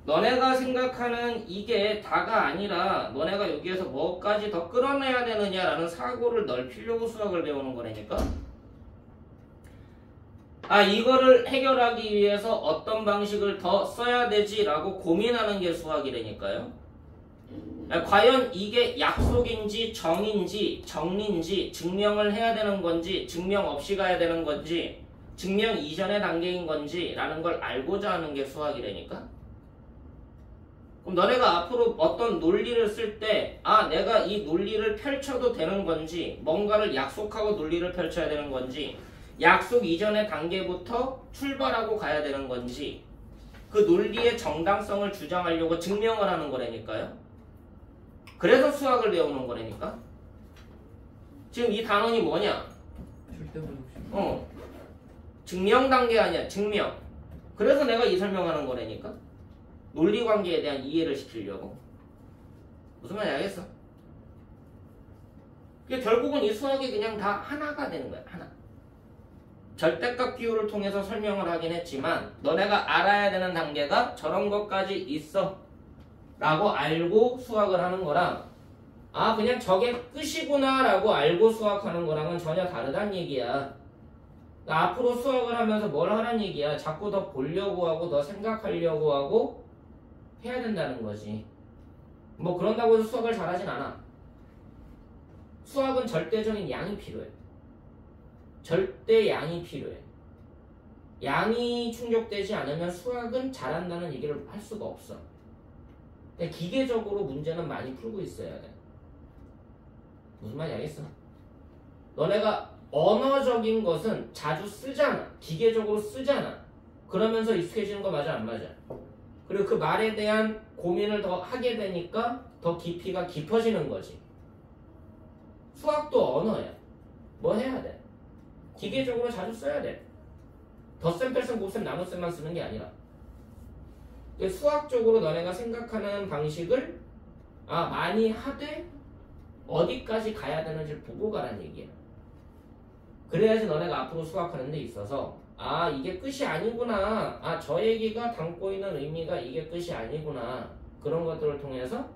너네가 생각하는 이게 다가 아니라 너네가 여기에서 뭐까지 더 끌어내야 되느냐라는 사고를 넓히려고 수학을 배우는 거라니까. 이거를 해결하기 위해서 어떤 방식을 더 써야 되지라고 고민하는 게 수학이라니까요. 과연 이게 약속인지 정인지 정리인지 증명을 해야 되는 건지 증명 없이 가야 되는 건지 증명 이전의 단계인 건지 라는 걸 알고자 하는 게 수학이라니까. 그럼 너네가 앞으로 어떤 논리를 쓸 때 내가 이 논리를 펼쳐도 되는 건지 뭔가를 약속하고 논리를 펼쳐야 되는 건지 약속 이전의 단계부터 출발하고 가야 되는 건지 그 논리의 정당성을 주장하려고 증명을 하는 거라니까요. 그래서 수학을 배우는 거라니까. 지금 이 단원이 뭐냐? 절대로 증명 단계 아니야. 증명. 그래서 내가 이 설명하는 거라니까. 논리 관계에 대한 이해를 시키려고. 무슨 말인지 알겠어? 결국은 이 수학이 그냥 다 하나가 되는 거야. 하나. 절대값 기호를 통해서 설명을 하긴 했지만 너네가 알아야 되는 단계가 저런 것까지 있어 라고 알고 수학을 하는 거랑 그냥 저게 끝이구나 라고 알고 수학하는 거랑은 전혀 다르다는 얘기야. 앞으로 수학을 하면서 뭘 하라는 얘기야. 자꾸 더 보려고 하고 더 생각하려고 하고 해야 된다는 거지. 뭐 그런다고 해서 수학을 잘하진 않아. 수학은 절대적인 양이 필요해. 절대 양이 필요해. 양이 충족되지 않으면 수학은 잘한다는 얘기를 할 수가 없어. 기계적으로 문제는 많이 풀고 있어야 돼. 무슨 말인지 알겠어? 너네가 언어적인 것은 자주 쓰잖아. 기계적으로 쓰잖아. 그러면서 익숙해지는 거 맞아 안 맞아? 그리고 그 말에 대한 고민을 더 하게 되니까 더 깊이가 깊어지는 거지. 수학도 언어야. 뭐 해야 돼? 기계적으로 자주 써야 돼. 덧셈, 뺄셈, 곱셈, 나눗셈만 쓰는 게 아니라. 수학적으로 너네가 생각하는 방식을 많이 하되 어디까지 가야 되는지를 보고 가라는 얘기야. 그래야지 너네가 앞으로 수학하는 데 있어서 이게 끝이 아니구나. 저 얘기가 담고 있는 의미가 이게 끝이 아니구나. 그런 것들을 통해서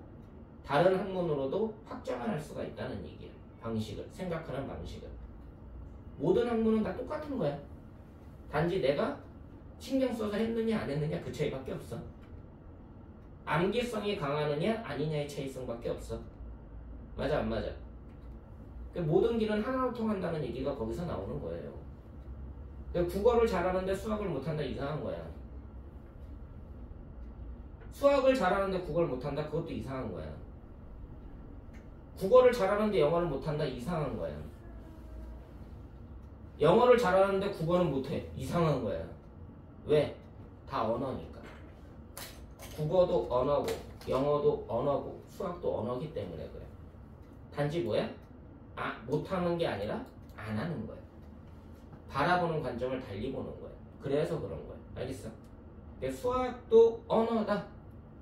다른 학문으로도 확장을 할 수가 있다는 얘기야. 방식을, 생각하는 방식을. 모든 학문은 다 똑같은 거야. 단지 내가 신경 써서 했느냐 안 했느냐 그 차이밖에 없어. 암기성이 강하느냐 아니냐의 차이성밖에 없어. 맞아 안 맞아? 모든 길은 하나로 통한다는 얘기가 거기서 나오는 거예요. 국어를 잘하는데 수학을 못한다 이상한 거야. 수학을 잘하는데 국어를 못한다 그것도 이상한 거야. 국어를 잘하는데 영어를 못한다 이상한 거야. 영어를 잘하는데 국어는 못해 이상한 거야. 왜? 다 언어니까. 국어도 언어고 영어도 언어고 수학도 언어기 때문에 그래. 단지 뭐야? 못하는 게 아니라 안 하는 거야. 바라보는 관점을 달리 보는 거야. 그래서 그런 거야. 알겠어? 수학도 언어다.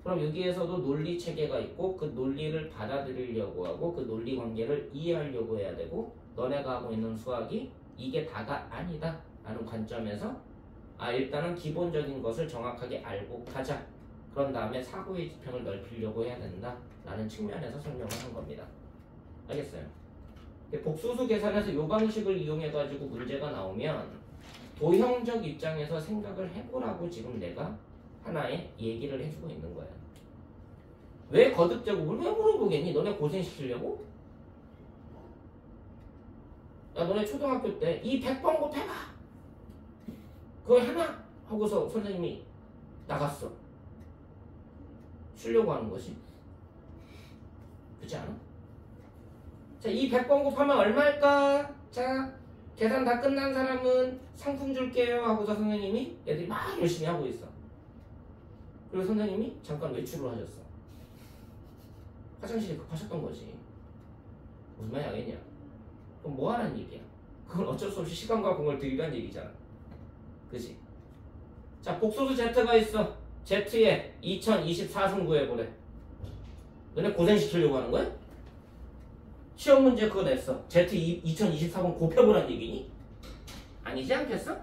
그럼 여기에서도 논리 체계가 있고 그 논리를 받아들이려고 하고 그 논리 관계를 이해하려고 해야 되고 너네가 하고 있는 수학이 이게 다가 아니다 라는 관점에서 일단은 기본적인 것을 정확하게 알고 가자. 그런 다음에 사고의 지평을 넓히려고 해야 된다 라는 측면에서 설명을 한 겁니다. 알겠어요? 복소수 계산에서 이 방식을 이용해 가지고 문제가 나오면 도형적 입장에서 생각을 해보라고 지금 내가 하나의 얘기를 해주고 있는 거야. 왜 거듭제곱을 왜 물어보겠니? 너네 고생시키려고? 야, 너네 초등학교 때 이 100번 곱해봐. 그거 해봐. 하고서 선생님이 나갔어. 쉬려고 하는 것이. 그렇지 않아? 자, 이 100번 곱하면 얼마일까? 자, 계산 다 끝난 사람은 상품 줄게요. 하고서 선생님이 애들이 막 열심히 하고 있어. 그리고 선생님이 잠깐 외출을 하셨어. 화장실이 급하셨던 거지. 무슨 말이 알겠냐? 그럼 뭐 하라는 얘기야? 그건 어쩔 수 없이 시간과 공을 들이라는 얘기잖아. 그지? 자, 복소수 Z가 있어. Z에 2024승 구해보래. 너네 고생시키려고 하는 거야? 시험 문제 그거 냈어. Z 2024번 곱해보란 얘기니? 아니지 않겠어?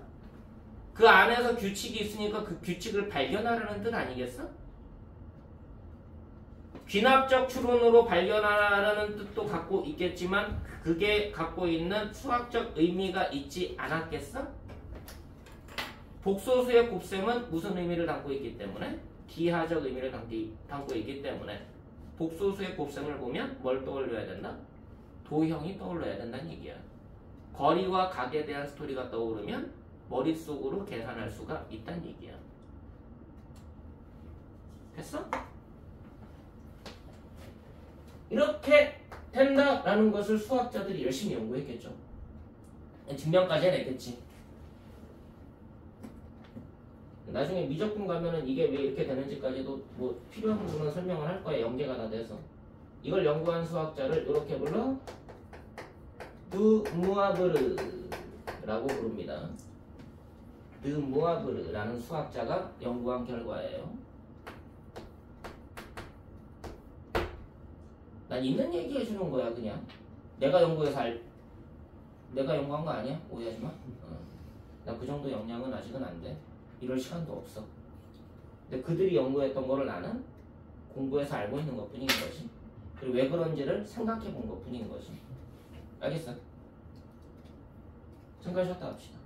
그 안에서 규칙이 있으니까 그 규칙을 발견하라는 뜻 아니겠어? 귀납적 추론으로 발견하라는 뜻도 갖고 있겠지만 그게 갖고 있는 수학적 의미가 있지 않았겠어? 복소수의 곱셈은 무슨 의미를 담고 있기 때문에? 기하적 의미를 담고 있기 때문에 복소수의 곱셈을 보면 뭘 떠올려야 된다? 도형이 떠올려야 된다는 얘기야. 거리와 각에 대한 스토리가 떠오르면 머릿속으로 계산할 수가 있다는 얘기야. 됐어? 이렇게 된다라는 것을 수학자들이 열심히 연구했겠죠. 증명까지 해냈겠지. 나중에 미적분 가면은 이게 왜 이렇게 되는지까지도 뭐 필요한 부분은 설명을 할 거야. 연계가 다 돼서. 이걸 연구한 수학자를 이렇게 불러 드무아브르라고 부릅니다. 드무아브르라는 수학자가 연구한 결과예요. 난 있는 얘기 해주는 거야. 그냥 내가 연구해서 내가 연구한 거 아니야? 오해하지 마. 나 그 정도 역량은 아직은 안 돼. 이럴 시간도 없어. 근데 그들이 연구했던 거를 나는 공부해서 알고 있는 것 뿐인 것이. 그리고 왜 그런지를 생각해 본 것 뿐인 것이. 알겠어? 잠깐 쉬었다 합시다.